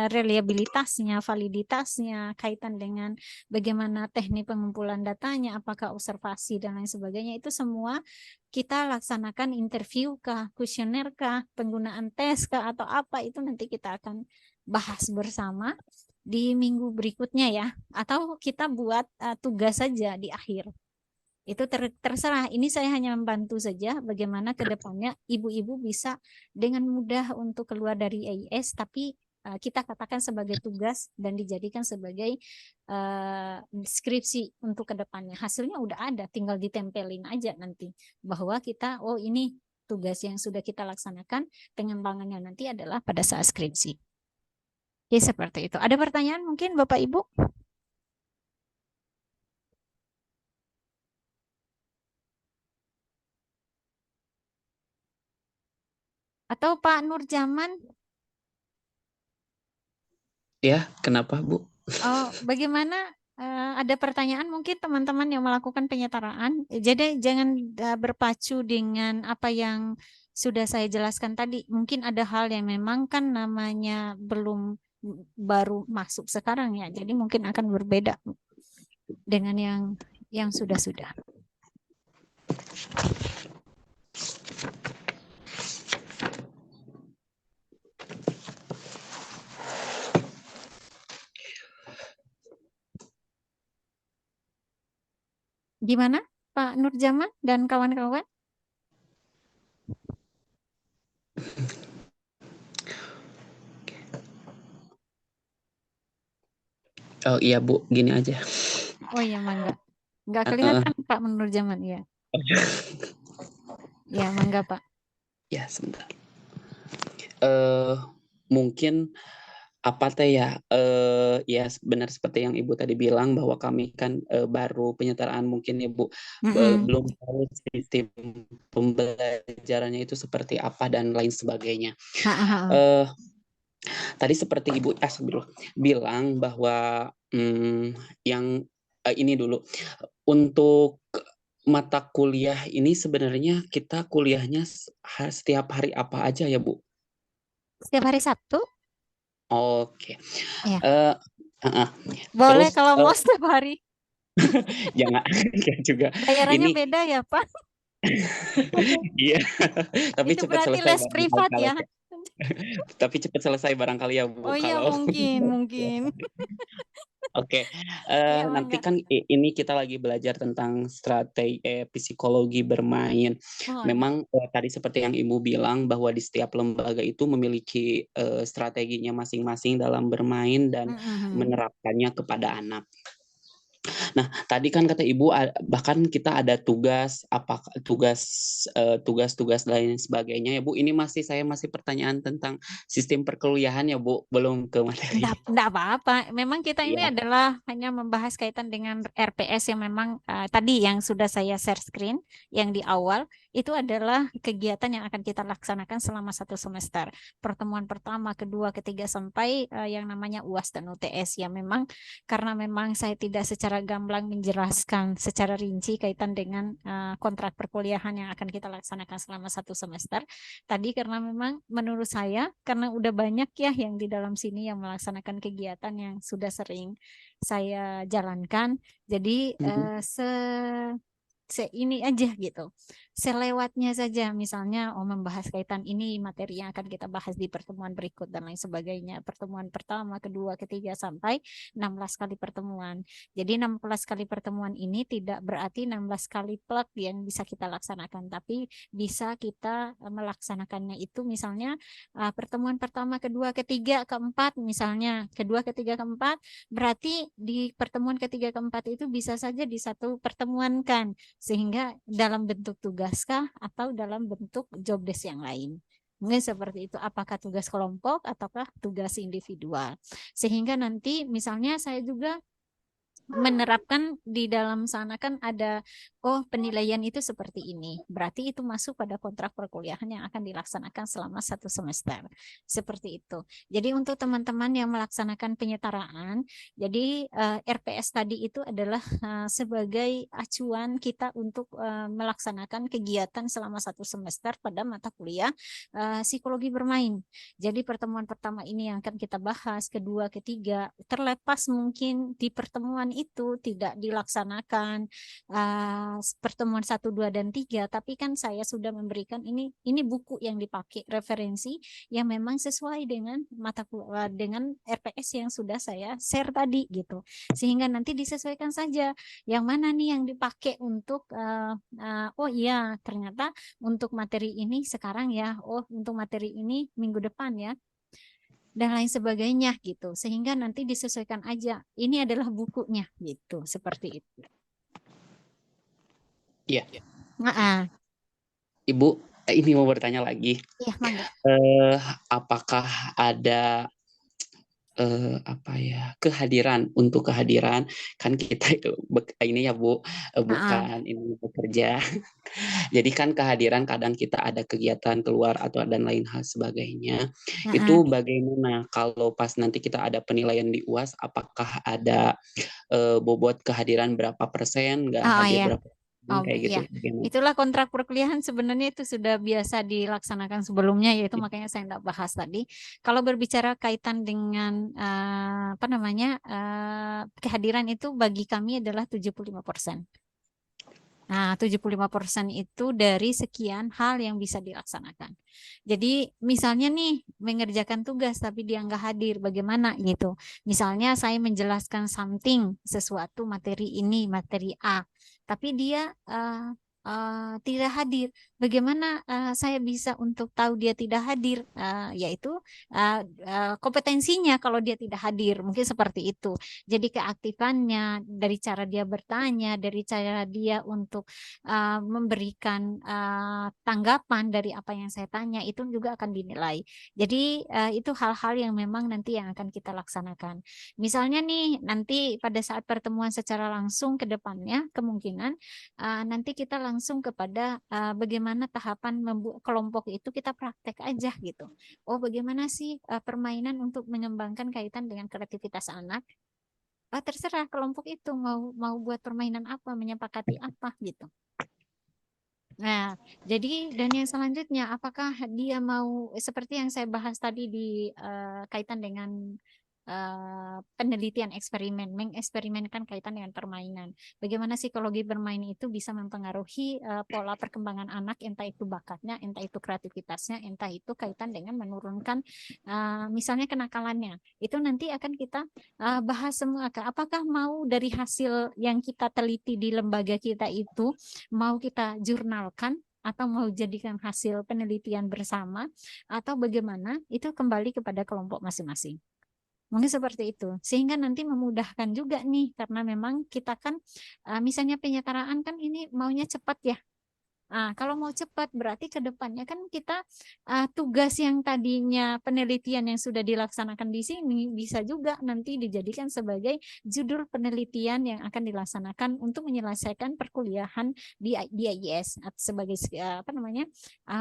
reliabilitasnya, validitasnya, kaitan dengan bagaimana teknik pengumpulan datanya, apakah observasi dan lain sebagainya. Itu semua kita laksanakan interview kah, kuesioner kah, penggunaan tes kah, atau apa, itu nanti kita akan bahas bersama di minggu berikutnya ya. Atau kita buat tugas saja di akhir. Itu terserah. Ini saya hanya membantu saja bagaimana ke depannya ibu-ibu bisa dengan mudah untuk keluar dari IAIS, tapi kita katakan sebagai tugas dan dijadikan sebagai skripsi untuk ke depannya. Hasilnya udah ada, tinggal ditempelin aja nanti bahwa kita, oh ini tugas yang sudah kita laksanakan, pengembangannya nanti adalah pada saat skripsi. Jadi seperti itu. Ada pertanyaan mungkin Bapak Ibu? Atau Pak Nurjaman? Ya, kenapa Bu? Oh, bagaimana ada pertanyaan mungkin teman-teman yang melakukan penyetaraan. Jadi jangan berpacu dengan apa yang sudah saya jelaskan tadi. Mungkin ada hal yang memang kan namanya belum baru masuk sekarang ya. Jadi mungkin akan berbeda dengan yang sudah-sudah. Gimana Pak Nurjaman dan kawan-kawan? Oh iya Bu, gini aja. Oh iya, mangga. Nggak Eh, kelihatan Pak Nurjaman ya. Ya, mangga Pak. ya sebentar. Mungkin apa teh ya? Ya benar seperti yang Ibu tadi bilang bahwa kami kan baru penyetaraan mungkin Ibu belum tahu sistem pembelajarannya itu seperti apa dan lain sebagainya. Tadi seperti Ibu bilang bahwa yang ini dulu untuk mata kuliah ini sebenarnya kita kuliahnya setiap hari apa aja ya Bu? Setiap hari Sabtu? Oke. Iya. Terus Boleh kalau mau setiap hari. jangan juga. Bayarannya Ini beda ya Pak. iya. Tapi Itu cepat berarti selesai les privat ya. Tapi cepat selesai barangkali ya Bu Oh iya, kalau mungkin. Oke, Iya, nanti mangga. kan ini kita lagi belajar tentang strategi psikologi bermain. Oh, Memang tadi seperti yang Ibu bilang bahwa di setiap lembaga itu memiliki strateginya masing-masing dalam bermain dan menerapkannya kepada anak. Nah, tadi kan kata Ibu bahkan kita ada tugas tugas lain sebagainya ya Bu. Ini saya masih pertanyaan tentang sistem perkuliahan ya Bu, belum ke materi. Enggak apa-apa. Memang kita ini Iya. adalah hanya membahas kaitan dengan RPS yang memang tadi yang sudah saya share screen yang di awal itu adalah kegiatan yang akan kita laksanakan selama 1 semester. Pertemuan pertama, kedua, ketiga sampai yang namanya UAS dan UTS ya memang karena memang saya tidak secara gamblang menjelaskan secara rinci kaitan dengan kontrak perkuliahan yang akan kita laksanakan selama 1 semester. Tadi karena memang menurut saya karena udah banyak ya yang di dalam sini yang melaksanakan kegiatan yang sudah sering saya jalankan. Jadi ini aja gitu. Selewatnya saja misalnya membahas kaitan ini materi yang akan kita bahas di pertemuan berikut dan lain sebagainya. Pertemuan pertama, kedua, ketiga sampai 16 kali pertemuan. Jadi 16 kali pertemuan ini tidak berarti 16 kali plug yang bisa kita laksanakan, tapi bisa kita melaksanakannya itu misalnya pertemuan pertama, kedua, ketiga, keempat misalnya. Kedua, ketiga, keempat berarti di pertemuan ketiga, keempat itu bisa saja di satu pertemuan kan. Sehingga dalam bentuk tugaskah atau dalam bentuk job desk yang lain. Mungkin seperti itu, apakah tugas kelompok ataukah tugas individual. Sehingga nanti misalnya saya juga menerapkan di dalam sana kan ada penilaian itu seperti ini, berarti itu masuk pada kontrak perkuliahan yang akan dilaksanakan selama 1 semester seperti itu. Jadi untuk teman-teman yang melaksanakan penyetaraan, jadi RPS tadi itu adalah sebagai acuan kita untuk melaksanakan kegiatan selama 1 semester pada mata kuliah psikologi bermain. Jadi pertemuan pertama ini yang akan kita bahas, kedua, ketiga, terlepas mungkin di pertemuan itu tidak dilaksanakan pertemuan 1, 2, dan 3, tapi kan saya sudah memberikan ini buku yang dipakai referensi yang memang sesuai dengan dengan RPS yang sudah saya share tadi gitu, sehingga nanti disesuaikan saja yang mana nih yang dipakai untuk oh iya ternyata untuk materi ini sekarang ya, untuk materi ini minggu depan ya, dan lain sebagainya gitu, sehingga nanti disesuaikan aja. Ini adalah bukunya gitu, seperti itu. Iya. Ibu, Ibu, ini mau bertanya lagi. Iya, mangga. Apakah ada kehadiran kan kita ini ya Bu, bukan ini bekerja. Jadi kan kehadiran kadang kita ada kegiatan keluar atau dan lain hal sebagainya. Itu bagaimana kalau pas nanti kita ada penilaian di UAS, apakah ada bobot kehadiran berapa persen, nggak hadir iya. berapa kayak gitu. Itulah kontrak perkuliahan sebenarnya itu sudah biasa dilaksanakan sebelumnya, yaitu makanya saya tidak bahas tadi. Kalau berbicara kaitan dengan kehadiran itu bagi kami adalah 75%. Nah, 75% itu dari sekian hal yang bisa dilaksanakan. Jadi misalnya nih mengerjakan tugas tapi dia nggak hadir, bagaimana gitu. Misalnya saya menjelaskan sesuatu materi ini, materi A. tapi dia tidak hadir. Bagaimana saya bisa untuk tahu dia tidak hadir? Yaitu kompetensinya kalau dia tidak hadir, mungkin seperti itu. Jadi keaktifannya, dari cara dia bertanya, dari cara dia untuk memberikan tanggapan dari apa yang saya tanya, itu juga akan dinilai. Jadi itu hal-hal yang memang nanti yang akan kita laksanakan. Misalnya nih, nanti pada saat pertemuan secara langsung ke depannya, kemungkinan nanti kita langsung kepada bagaimana tahapan membuat kelompok itu kita praktek aja gitu. Oh, bagaimana sih permainan untuk mengembangkan kaitan dengan kreativitas anak? Terserah kelompok itu mau buat permainan apa, menyepakati apa gitu. Nah, jadi dan yang selanjutnya, apakah dia mau seperti yang saya bahas tadi di kaitan dengan penelitian eksperimen, mengeksperimenkan kaitan dengan permainan. Bagaimana psikologi bermain itu bisa mempengaruhi pola perkembangan anak, entah itu bakatnya, entah itu kreativitasnya, entah itu kaitan dengan menurunkan misalnya kenakalannya. Itu nanti akan kita bahas semua. Apakah mau dari hasil yang kita teliti di lembaga kita itu mau kita jurnalkan atau mau jadikan hasil penelitian bersama atau bagaimana, itu kembali kepada kelompok masing-masing. Mungkin seperti itu, sehingga nanti memudahkan juga nih, karena memang kita kan misalnya penyetaraan kan ini maunya cepat ya. Kalau mau cepat berarti ke depannya kan kita tugas yang tadinya penelitian yang sudah dilaksanakan di sini bisa juga nanti dijadikan sebagai judul penelitian yang akan dilaksanakan untuk menyelesaikan perkuliahan di IIS atau sebagai apa namanya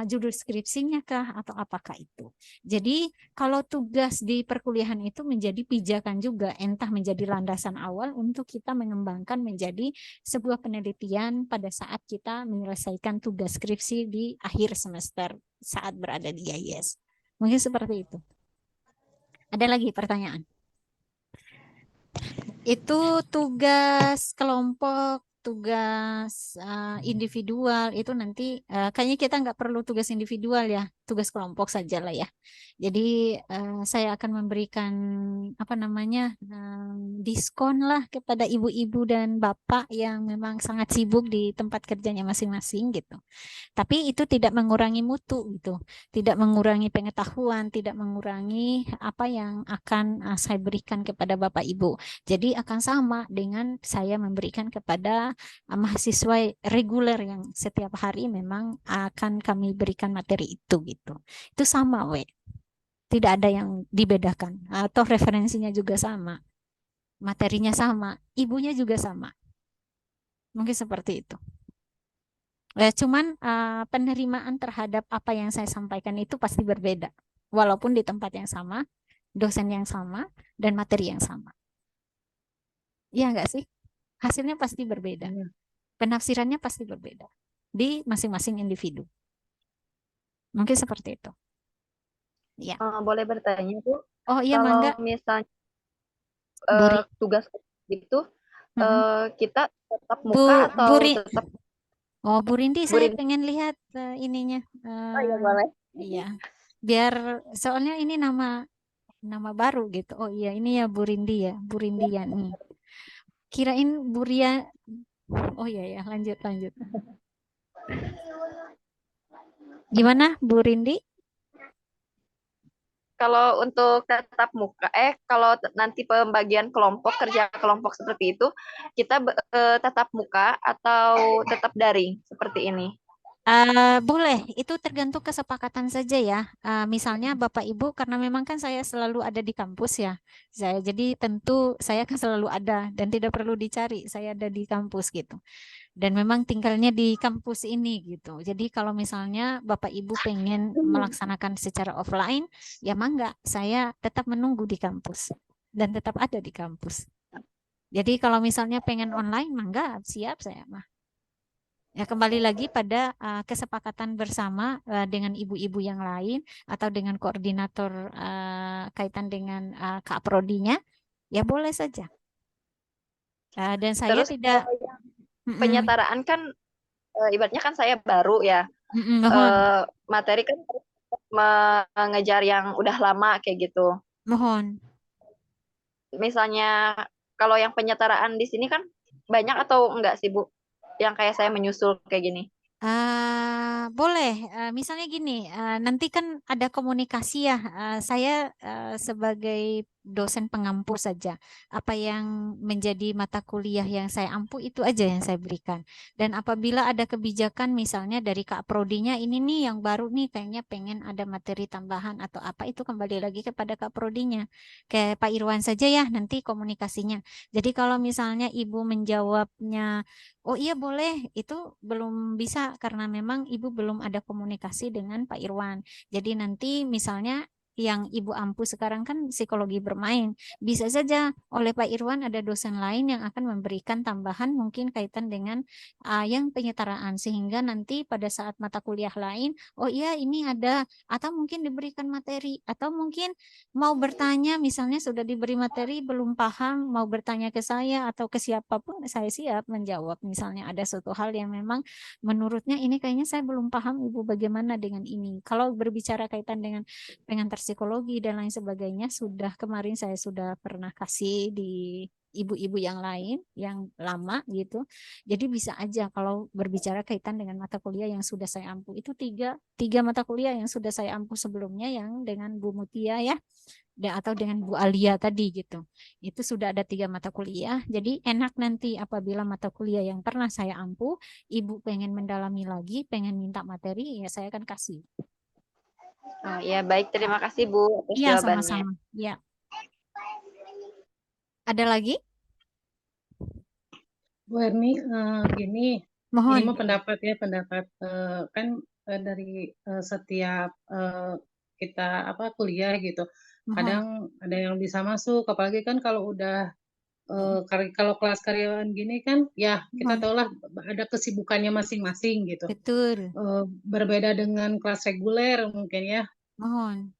judul skripsinya kah atau apakah itu. Jadi kalau tugas di perkuliahan itu menjadi pijakan juga, entah menjadi landasan awal untuk kita mengembangkan menjadi sebuah penelitian pada saat kita menyelesaikan tugas skripsi di akhir semester saat berada di IIS. Mungkin seperti itu. Ada lagi pertanyaan? Itu tugas kelompok, tugas individual itu nanti kayaknya kita nggak perlu tugas individual ya, tugas kelompok saja lah ya. Jadi saya akan memberikan apa namanya diskon lah kepada ibu-ibu dan bapak yang memang sangat sibuk di tempat kerjanya masing-masing gitu. Tapi itu tidak mengurangi mutu gitu, tidak mengurangi pengetahuan, tidak mengurangi apa yang akan saya berikan kepada bapak ibu. Jadi akan sama dengan saya memberikan kepada mahasiswa reguler yang setiap hari memang akan kami berikan materi itu gitu. Itu sama, tidak ada yang dibedakan. Atau referensinya juga sama, materinya sama, ibunya juga sama. Mungkin seperti itu. Cuman penerimaan terhadap apa yang saya sampaikan itu pasti berbeda. Walaupun di tempat yang sama, dosen yang sama, dan materi yang sama. Iya enggak sih? Hasilnya pasti berbeda. Penafsirannya pasti berbeda di masing-masing individu. Mungkin seperti itu. Ya. Boleh bertanya, Bu? Oh iya, Kalau mangga. misalnya Buri. tugas itu kita tetap Bu, muka atau Buri. tetap Oh, Bu Rindi, saya pengen lihat ininya. Oh iya, boleh. Iya. Biar soalnya ini nama baru gitu. Oh iya, ini ya Bu Rindi ya, Bu Rindian nih. Kirain Bu Ria. Oh iya ya, lanjut. Gimana Bu Rindi? Kalau untuk tatap muka, kalau nanti pembagian kelompok, kerja kelompok seperti itu, kita tatap muka atau tetap daring seperti ini? Boleh, itu tergantung kesepakatan saja ya. Misalnya Bapak Ibu, karena memang kan saya selalu ada di kampus ya. Jadi tentu saya akan selalu ada dan tidak perlu dicari, saya ada di kampus gitu. Dan memang tinggalnya di kampus ini gitu. Jadi kalau misalnya Bapak Ibu pengen melaksanakan secara offline, ya mangga, saya tetap menunggu di kampus dan tetap ada di kampus. Jadi kalau misalnya pengen online, mangga, siap saya mah. Ya kembali lagi pada kesepakatan bersama dengan ibu-ibu yang lain atau dengan koordinator kaitan dengan Kak Prodinya, ya boleh saja. Dan saya Terus tidak penyetaraan kan ibaratnya kan saya baru ya. Materi kan mengejar yang udah lama kayak gitu. Mohon. Misalnya kalau yang penyetaraan di sini kan banyak atau enggak sih, Bu? yang kayak saya menyusul kayak gini? Boleh, misalnya gini, nanti kan ada komunikasi ya. Saya sebagai dosen pengampu saja, apa yang menjadi mata kuliah yang saya ampu itu aja yang saya berikan. Dan apabila ada kebijakan misalnya dari Kak Prodinya ini nih yang baru nih kayaknya pengen ada materi tambahan atau apa itu kembali lagi kepada Kak Prodinya. Kayak Pak Irwan saja ya nanti komunikasinya. Jadi kalau misalnya Ibu menjawabnya oh iya boleh, itu belum bisa karena memang Ibu belum ada komunikasi dengan Pak Irwan. Jadi nanti misalnya yang Ibu ampu sekarang kan psikologi bermain. Bisa saja oleh Pak Irwan ada dosen lain yang akan memberikan tambahan mungkin kaitan dengan yang penyetaraan. Sehingga nanti pada saat mata kuliah lain, oh iya ini ada, atau mungkin diberikan materi, atau mungkin mau bertanya misalnya sudah diberi materi belum paham mau bertanya ke saya atau ke siapapun saya siap menjawab misalnya ada suatu hal yang memang menurutnya ini kayaknya saya belum paham Ibu bagaimana dengan ini kalau berbicara kaitan dengan pengantar psikologi dan lain sebagainya sudah kemarin saya sudah pernah kasih di ibu-ibu yang lain yang lama gitu jadi bisa aja kalau berbicara kaitan dengan mata kuliah yang sudah saya ampu itu tiga mata kuliah yang sudah saya ampu sebelumnya yang dengan Bu Mutia ya atau dengan Bu Alia tadi gitu. Itu sudah ada 3 mata kuliah. Jadi enak nanti apabila mata kuliah yang pernah saya ampu, Ibu pengen mendalami lagi, pengen minta materi, ya saya akan kasih. Oh ya baik, terima kasih Bu atas Iya jawabannya. sama-sama. Ya. Ada lagi? Bu Erni, gini, ini Mohon. mah pendapat ya, pendapat kan dari setiap kita kuliah gitu. Mohon. Kadang ada yang bisa masuk, apalagi kan kalau udah kalau kelas karyawan gini kan, ya kita Mohon. tahulah ada kesibukannya masing-masing gitu. Betul. Berbeda dengan kelas reguler mungkin ya. Mohon.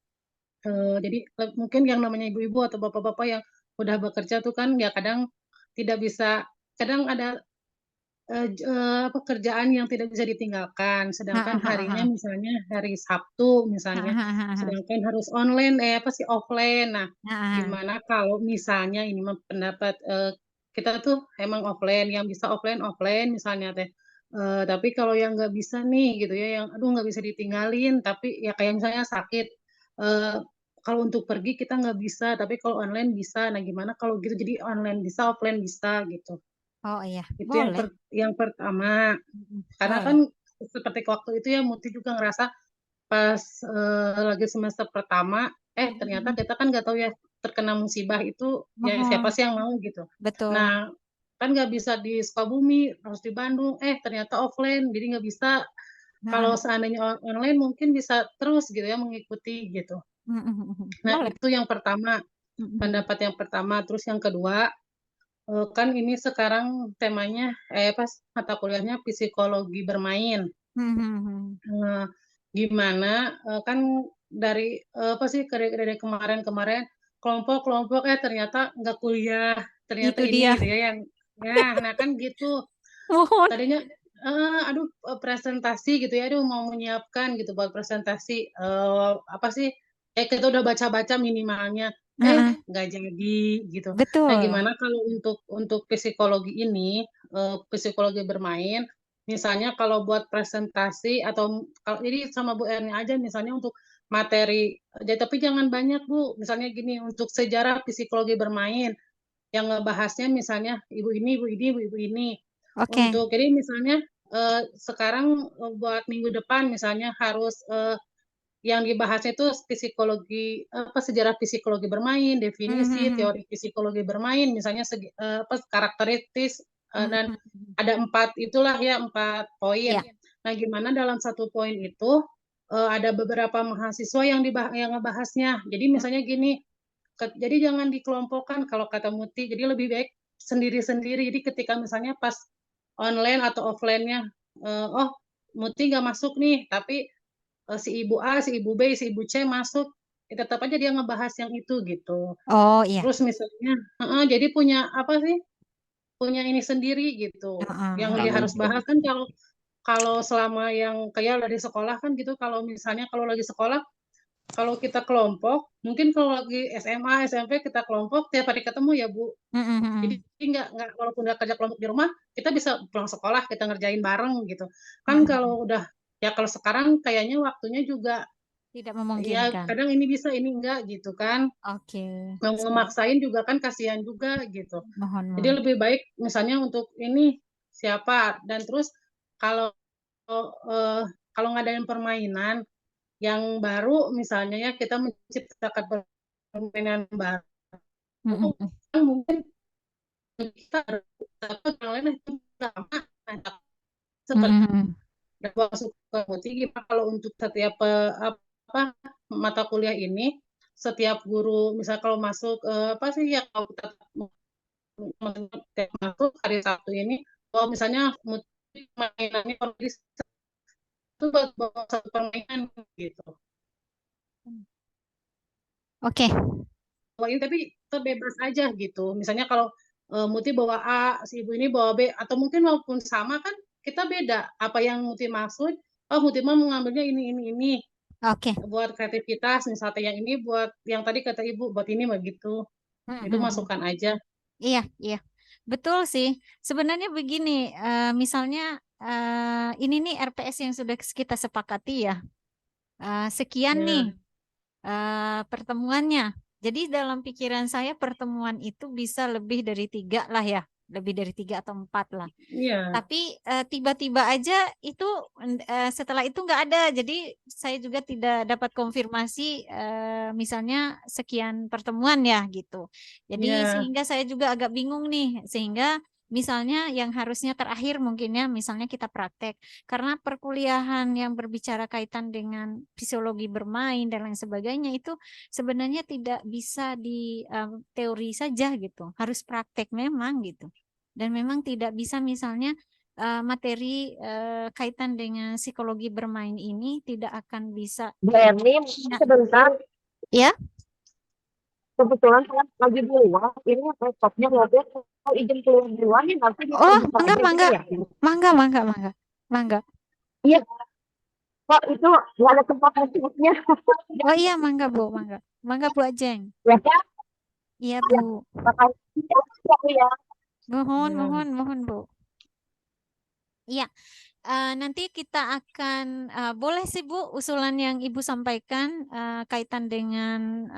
Jadi mungkin yang namanya ibu-ibu atau bapak-bapak yang udah bekerja tuh kan ya kadang tidak bisa, kadang ada pekerjaan yang tidak bisa ditinggalkan, sedangkan harinya misalnya hari Sabtu misalnya, sedangkan harus online offline. Nah, gimana kalau misalnya ini mah pendapat kita tuh emang offline, yang bisa offline offline misalnya teh. Tapi kalau yang nggak bisa nih gitu ya, yang aduh nggak bisa ditinggalin, tapi ya kayak misalnya sakit, eh, kalau untuk pergi kita nggak bisa, tapi kalau online bisa. Nah, gimana kalau gitu? Jadi online bisa, offline bisa gitu. Oh iya, Itu boleh. yang pertama. Karena Boleh. kan seperti waktu itu ya Muti juga ngerasa pas lagi semester pertama, ternyata kita kan nggak tahu ya terkena musibah itu ya siapa Mohon. sih yang mau gitu. Betul. Nah, kan nggak bisa di Sukabumi, harus di Bandung, ternyata offline, jadi nggak bisa. Kalau seandainya online mungkin bisa terus gitu ya mengikuti gitu. Nah, Boleh. itu yang pertama, pendapat yang pertama. Terus yang kedua, kan ini sekarang temanya pas mata kuliahnya psikologi bermain. Nah, gimana kan dari apa sih dari kemarin-kemarin kelompok-kelompok ternyata nggak kuliah, ternyata Itu ini dia. gitu ya yang ya, nah kan gitu. Mohon. Tadinya aduh presentasi gitu ya, aduh mau menyiapkan gitu buat presentasi apa sih? Kita udah baca-baca minimalnya, nggak jadi gitu. Nah, Betul. gimana kalau untuk psikologi ini, psikologi bermain, misalnya kalau buat presentasi atau kalau jadi sama Bu Erni aja misalnya untuk materi, ya, tapi jangan banyak Bu. Misalnya gini, untuk sejarah psikologi bermain yang ngebahasnya misalnya ibu ini, ibu ini, ibu ini. Oke. Untuk jadi misalnya sekarang buat minggu depan misalnya harus yang dibahasnya itu psikologi sejarah psikologi bermain, definisi, teori psikologi bermain, misalnya karakteristik dan ada 4 itulah ya 4 poin. Ya. Nah, gimana dalam 1 poin itu ada beberapa mahasiswa yang ngebahasnya. Jadi misalnya gini, jadi jangan dikelompokkan kalau kata Muti. Jadi lebih baik sendiri-sendiri. Jadi ketika misalnya pas online atau offline-nya, oh Muti nggak masuk nih, tapi si ibu A, si ibu B, si ibu C masuk, ya tetap aja dia ngebahas yang itu gitu. Oh iya. Terus misalnya, jadi punya apa sih? Punya ini sendiri gitu. Yang dia Tanggung harus bahas jawab. kan kalau selama yang kayak dari sekolah kan gitu, kalau misalnya kalau lagi sekolah kalau kita kelompok, mungkin kalau lagi SMA, SMP kita kelompok tiap hari ketemu ya Bu. Jadi nggak walaupun udah kerja kelompok di rumah, kita bisa pulang sekolah kita ngerjain bareng gitu. Kan kalau udah ya kalau sekarang kayaknya waktunya juga Tidak ya memungkinkan. kadang ini bisa ini enggak gitu kan. Oke. Memaksain juga kan kasihan juga gitu. Jadi Mohon. lebih baik misalnya untuk ini siapa dan terus kalau eh, kalau ngadain permainan yang baru misalnya ya kita menciptakan permainan baru mungkin kita dapat yang lain itu sama seperti masuk ke gimana kalau untuk setiap apa mata kuliah ini setiap guru misal kalau masuk apa sih ya kalau kita masuk hari Sabtu ini kalau misalnya mainannya kalau itu buat satu permainan gitu. Oke. Bawain tapi terbebas aja gitu. Misalnya kalau Muti bawa A, si ibu ini bawa B, atau mungkin walaupun sama kan kita beda. Apa yang Muti maksud, oh Muti mau mengambilnya ini. Oke. Buat kreativitas, misalnya yang ini buat, yang tadi kata ibu, buat ini begitu. Itu masukkan aja. Iya, iya. Betul sih. Sebenarnya begini, misalnya ini nih RPS yang sudah kita sepakati ya. Sekian Ya, nih pertemuannya. Jadi dalam pikiran saya pertemuan itu bisa lebih dari 3 lah ya. Lebih dari 3 atau 4 lah. iya, Tapi tiba-tiba aja itu setelah itu nggak ada. Jadi saya juga tidak dapat konfirmasi misalnya sekian pertemuan ya gitu. Jadi iya, sehingga saya juga agak bingung nih. Sehingga misalnya yang harusnya terakhir mungkin ya misalnya kita praktek. Karena perkuliahan yang berbicara kaitan dengan fisiologi bermain dan lain sebagainya itu sebenarnya tidak bisa di teori saja gitu. Harus praktek memang gitu. Dan memang tidak bisa misalnya materi kaitan dengan psikologi bermain ini tidak akan bisa Bu Erni, sebentar. ya. Kebetulan saya lagi di luar, ini laptopnya ngobrol, mau izin keluar duluan nih, nanti bisa Oh, buka mangga, aja gitu mangga, ya. mangga. Iya, Pak, itu nggak ada tempat duduknya. Oh iya, mangga Bu, mangga Bu Ajeng. Ya, Iya Bu, makasih ya. mohon, iya. mohon Bu. Iya. Nanti kita akan boleh sih Bu usulan yang Ibu sampaikan kaitan dengan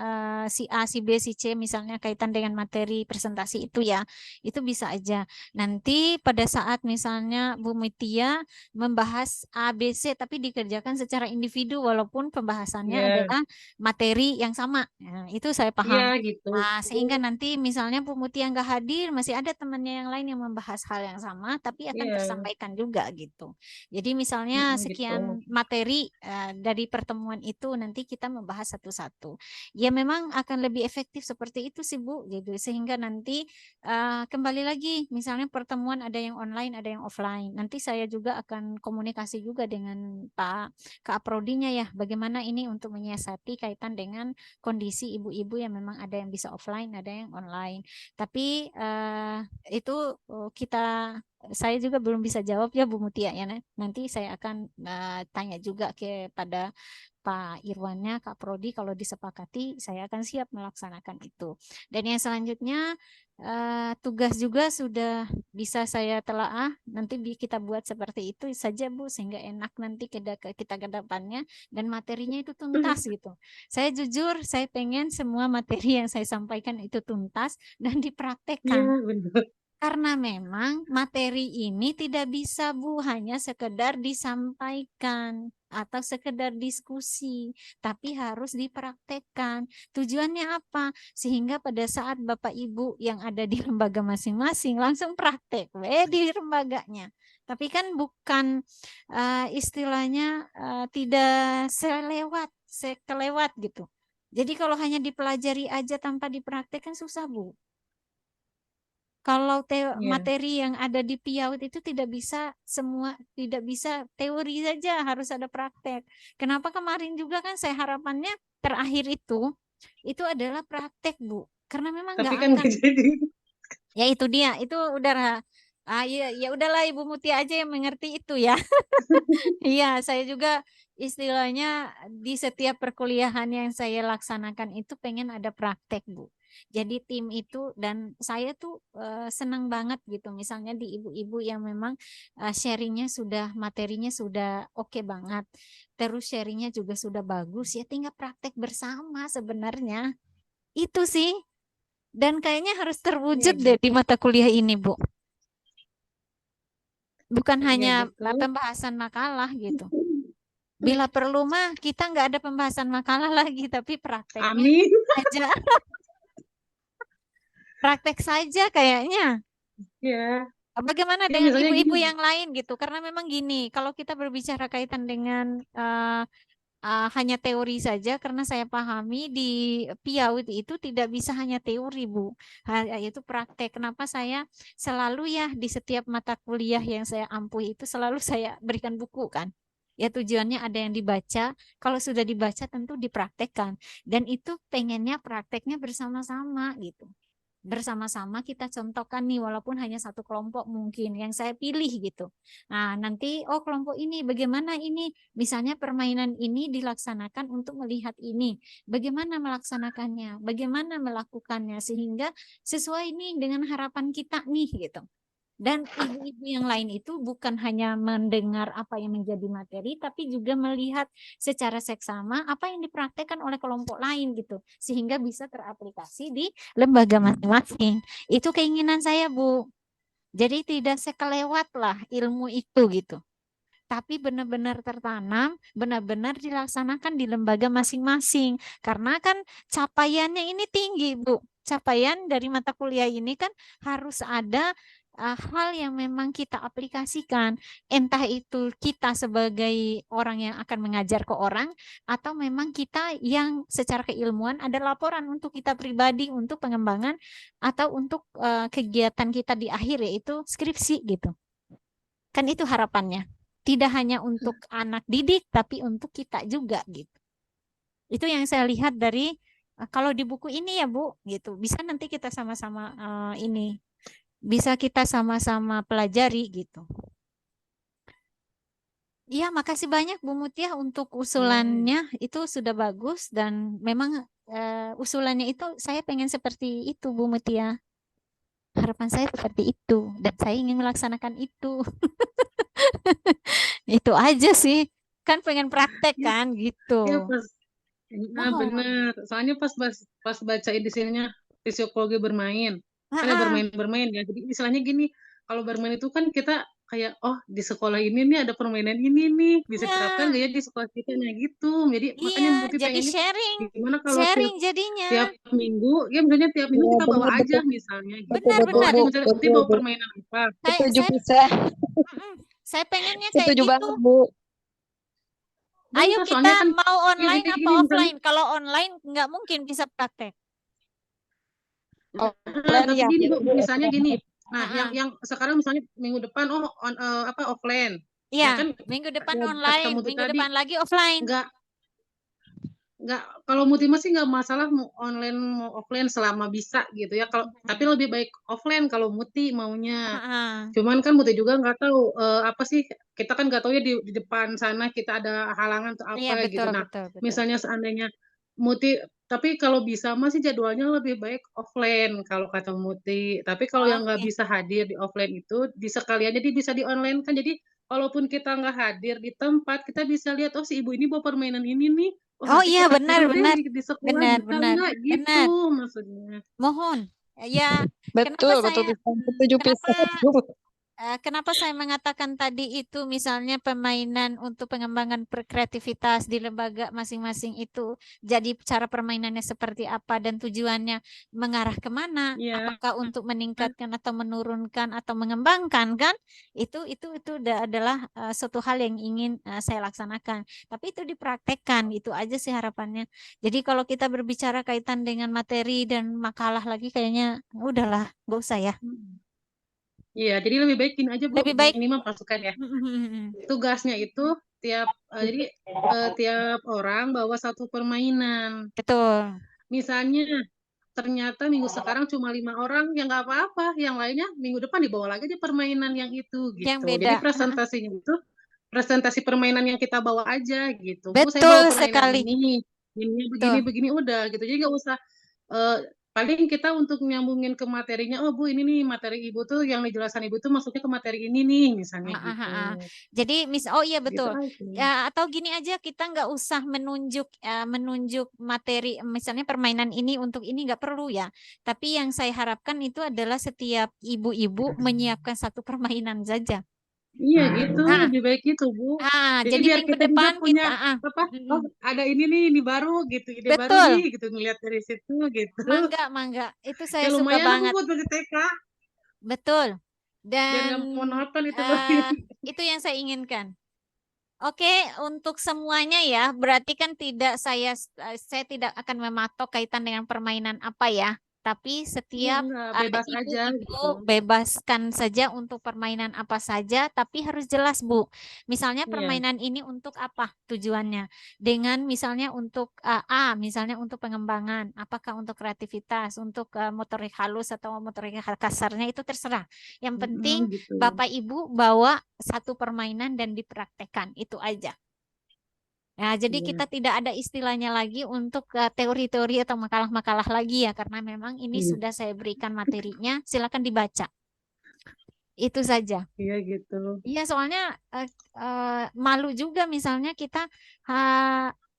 si A, si B, si C misalnya kaitan dengan materi presentasi itu ya. Itu bisa aja. Nanti pada saat misalnya Bu Mutia membahas A, B, C tapi dikerjakan secara individu walaupun pembahasannya Iya, adalah materi yang sama. Nah, itu saya iya paham. gitu. Sehingga nanti misalnya Bu Mutia nggak hadir, masih ada temannya yang lain yang membahas hal yang sama tapi akan Iya, tersampaikan juga gitu. Jadi misalnya gitu. sekian materi dari pertemuan itu nanti kita membahas satu-satu. Ya memang akan lebih efektif seperti itu sih Bu, gitu. Sehingga nanti kembali lagi misalnya pertemuan ada yang online, ada yang offline. Nanti saya juga akan komunikasi juga dengan Pak Prodinya ya, bagaimana ini untuk menyiasati kaitan dengan kondisi ibu-ibu yang memang ada yang bisa offline, ada yang online. Tapi itu saya juga belum bisa jawab ya Bu Mutia ya. Nanti saya akan tanya juga kepada Pak Irwannya, Kak Prodi kalau disepakati saya akan siap melaksanakan itu. Dan yang selanjutnya tugas juga sudah bisa saya telaah. Nanti kita buat seperti itu saja Bu sehingga enak nanti kita ke depannya dan materinya itu tuntas gitu. Saya jujur saya pengen semua materi yang saya sampaikan itu tuntas dan Iya, dipraktekkan. benar. Karena memang materi ini tidak bisa Bu hanya sekedar disampaikan atau sekedar diskusi, tapi harus dipraktekkan. Tujuannya apa? Sehingga pada saat Bapak Ibu yang ada di lembaga masing-masing langsung praktek di lembaganya. Tapi kan bukan istilahnya tidak sekelewat gitu. Jadi kalau hanya dipelajari aja tanpa dipraktekkan susah Bu. Kalau Iya, materi yang ada di PIAUD itu tidak bisa tidak bisa teori saja, harus ada praktek. Kenapa kemarin juga kan saya harapannya terakhir itu adalah praktek Bu, karena memang tapi nggak kan akan. nggak jadi. Ya itu dia, itu udah ya udahlah Ibu Mutia aja yang mengerti itu ya. Iya, saya juga istilahnya di setiap perkuliahan yang saya laksanakan itu pengen ada praktek, Bu. Jadi tim itu dan saya tuh senang banget gitu. Misalnya di ibu-ibu yang memang sharingnya sudah materinya sudah oke banget. Terus sharingnya juga sudah bagus ya tinggal praktek bersama sebenarnya. Itu sih. Dan kayaknya harus terwujud deh di mata kuliah ini, Bu. Bukan hanya pembahasan makalah gitu. Bila perlu mah kita nggak ada pembahasan makalah lagi, tapi prakteknya Amin. aja. Praktek saja kayaknya. Ya. Bagaimana Ya, dengan misalnya ibu-ibu gini. yang lain gitu? Karena memang gini, kalau kita berbicara kaitan dengan hanya teori saja, karena saya pahami di PIAUD itu tidak bisa hanya teori, Bu. Yaitu praktek. Kenapa saya selalu ya di setiap mata kuliah yang saya ampuh itu selalu saya berikan buku kan? Ya tujuannya ada yang dibaca, kalau sudah dibaca tentu dipraktekkan. Dan itu pengennya prakteknya bersama-sama gitu. Bersama-sama kita contohkan nih walaupun hanya satu kelompok mungkin yang saya pilih gitu. Nah, nanti kelompok ini bagaimana ini? Misalnya permainan ini dilaksanakan untuk melihat ini. Bagaimana melaksanakannya? Bagaimana melakukannya sehingga sesuai nih dengan harapan kita nih gitu. Dan ibu-ibu yang lain itu bukan hanya mendengar apa yang menjadi materi, tapi juga melihat secara seksama apa yang dipraktekkan oleh kelompok lain gitu, sehingga bisa teraplikasi di lembaga masing-masing. Itu keinginan saya, Bu. Jadi tidak sekelewat lah ilmu itu gitu. Tapi benar-benar tertanam, benar-benar dilaksanakan di lembaga masing-masing. Karena kan capaiannya ini tinggi, Bu. Capaian dari mata kuliah ini kan harus ada hal yang memang kita aplikasikan. Entah itu kita sebagai orang yang akan mengajar ke orang, atau memang kita yang secara keilmuan ada laporan untuk kita pribadi, untuk pengembangan, atau untuk kegiatan kita di akhir, yaitu skripsi gitu. Kan itu harapannya. Tidak hanya untuk anak didik, tapi untuk kita juga gitu. Itu yang saya lihat dari kalau di buku ini ya Bu, gitu. Bisa nanti kita sama-sama ini, bisa kita sama-sama pelajari gitu. Iya, makasih banyak Bu Mutia untuk usulannya. Itu sudah bagus dan memang usulannya itu saya pengen seperti itu Bu Mutia. Harapan saya seperti itu dan saya ingin melaksanakan itu. Itu aja sih. Kan pengen praktek kan gitu. Ya pas, nah benar. Soalnya pas bacain di sininya fisiologi bermain, kan ada bermain ya. Jadi istilahnya gini, kalau bermain itu kan kita kayak di sekolah ini nih ada permainan ini nih bisa diterapkan gak ya di sekolah kita nya gitu. Jadi makanya Iya, Muti jadi pengennya sharing. gimana kalau Sharing jadinya. tiap minggu, ya misalnya tiap minggu kita bawa aja misalnya gitu. Benar-benar. Misalnya Muti bawa permainan apa? Saya pengennya kayak Setuju gitu. banget, Bu. Ayo Benar, kita soalnya kan mau online gini, apa misalnya, offline? Kalau online nggak mungkin bisa praktek. tapi ya. gini Bu, misalnya gini. Nah, yang sekarang misalnya minggu depan offline. Ya Iya, kan minggu depan kata online, Muti minggu tadi depan lagi offline. nggak kalau Muti masih nggak masalah mau online mau offline selama bisa gitu ya. Kalau tapi lebih baik offline kalau Muti maunya. Cuman kan Muti juga nggak tahu apa sih, kita kan nggak tahu ya di depan sana kita ada halangan atau apa Iya, betul, gitu. Nah, betul. misalnya seandainya Muti, tapi kalau bisa masih jadwalnya lebih baik offline kalau kata Muti. Tapi kalau yang nggak bisa hadir di offline itu di sekalian jadi bisa di online kan. Jadi walaupun kita nggak hadir di tempat, kita bisa lihat si ibu ini bawa permainan ini nih. Nanti iya, kita benar, tiru deh benar. di sekolah Benar, bisa benar. nggak gitu Benar. maksudnya. Mohon. Ya, Betul, setuju kenapa saya mengatakan tadi itu misalnya permainan untuk pengembangan kreativitas di lembaga masing-masing itu jadi cara permainannya seperti apa dan tujuannya mengarah kemana? Apakah untuk meningkatkan atau menurunkan atau mengembangkan kan? Itu adalah suatu hal yang ingin saya laksanakan. Tapi itu dipraktekkan, itu aja sih harapannya. Jadi kalau kita berbicara kaitan dengan materi dan makalah lagi kayaknya udahlah, nggak usah ya. Iya, jadi lebih baik gini aja Bu, Lebih baik. ini mah pasukan ya. Tugasnya itu jadi tiap orang bawa satu permainan. Betul. Misalnya ternyata minggu sekarang cuma 5 orang, ya nggak apa-apa. Yang lainnya minggu depan dibawa lagi aja permainan yang itu gitu. Yang beda. Jadi presentasinya itu presentasi permainan yang kita bawa aja gitu. Bu, saya bawa Betul permainan sekali. ini begini, Betul. begini, udah gitu. Jadi nggak usah, paling kita untuk nyambungin ke materinya, oh Bu, ini nih materi Ibu tuh yang dijelasan Ibu tuh masuknya ke materi ini nih, misalnya gitu. Jadi oh iya Gitu betul. aja. Ya, atau gini aja, kita nggak usah menunjuk materi, misalnya permainan ini untuk ini nggak perlu ya. Tapi yang saya harapkan itu adalah setiap ibu-ibu menyiapkan satu permainan saja. Iya gitu, Nah, lebih baik gitu Bu. Jadi jadi biar minggu kita juga depan punya kita apa? Oh, ada ini nih, ini baru gitu, ide baru nih betul, gitu, ngeliat dari situ gitu. mangga, itu saya Ya suka lumayan lah Bu banget. buat bagi TK, Betul. biar Dan nggak monoton itu Bu. itu yang saya inginkan. Oke, untuk semuanya ya, berarti kan saya tidak akan mematok kaitan dengan permainan apa ya, tapi Iya setiap enggak, bebas aja gitu. ibu-ibu bebaskan saja untuk permainan apa saja, tapi harus jelas Bu. Misalnya Iya. permainan ini untuk apa tujuannya? Dengan misalnya untuk misalnya untuk pengembangan, apakah untuk kreativitas, untuk motorik halus atau motorik kasarnya itu terserah. Yang penting Gitu. Bapak Ibu bawa satu permainan dan dipraktekkan, itu aja. Nah, jadi Iya. kita tidak ada istilahnya lagi untuk teori-teori atau makalah-makalah lagi ya, karena memang ini Iya. sudah saya berikan materinya, silakan dibaca. Itu saja. Iya gitu. Iya, soalnya malu juga misalnya kita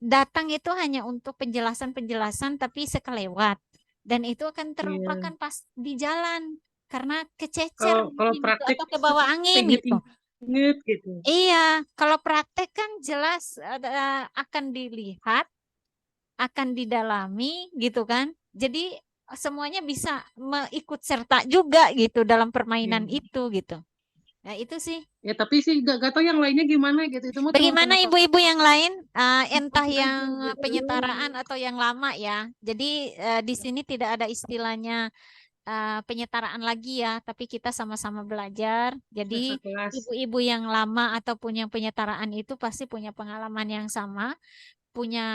datang itu hanya untuk penjelasan-penjelasan tapi sekelewat. Dan itu akan terlupakan Iya. pas di jalan karena kececer Kalau mungkin gitu, praktek atau ke bawah angin gitu. inget gitu. Iya, kalau praktek kan jelas akan dilihat, akan didalami gitu kan. Jadi semuanya bisa ikut serta juga gitu dalam permainan Iya. itu gitu. Nah, itu sih. Ya tapi sih gak tahu yang lainnya gimana gitu. Itu mah cuma Bagaimana pengetahuan ibu-ibu yang lain, entah aja yang gitu. penyetaraan atau yang lama ya. Jadi di sini tidak ada istilahnya penyetaraan lagi ya, tapi kita sama-sama belajar. Masa Jadi kelas. ibu-ibu yang lama ataupun yang penyetaraan itu pasti punya pengalaman yang sama, punya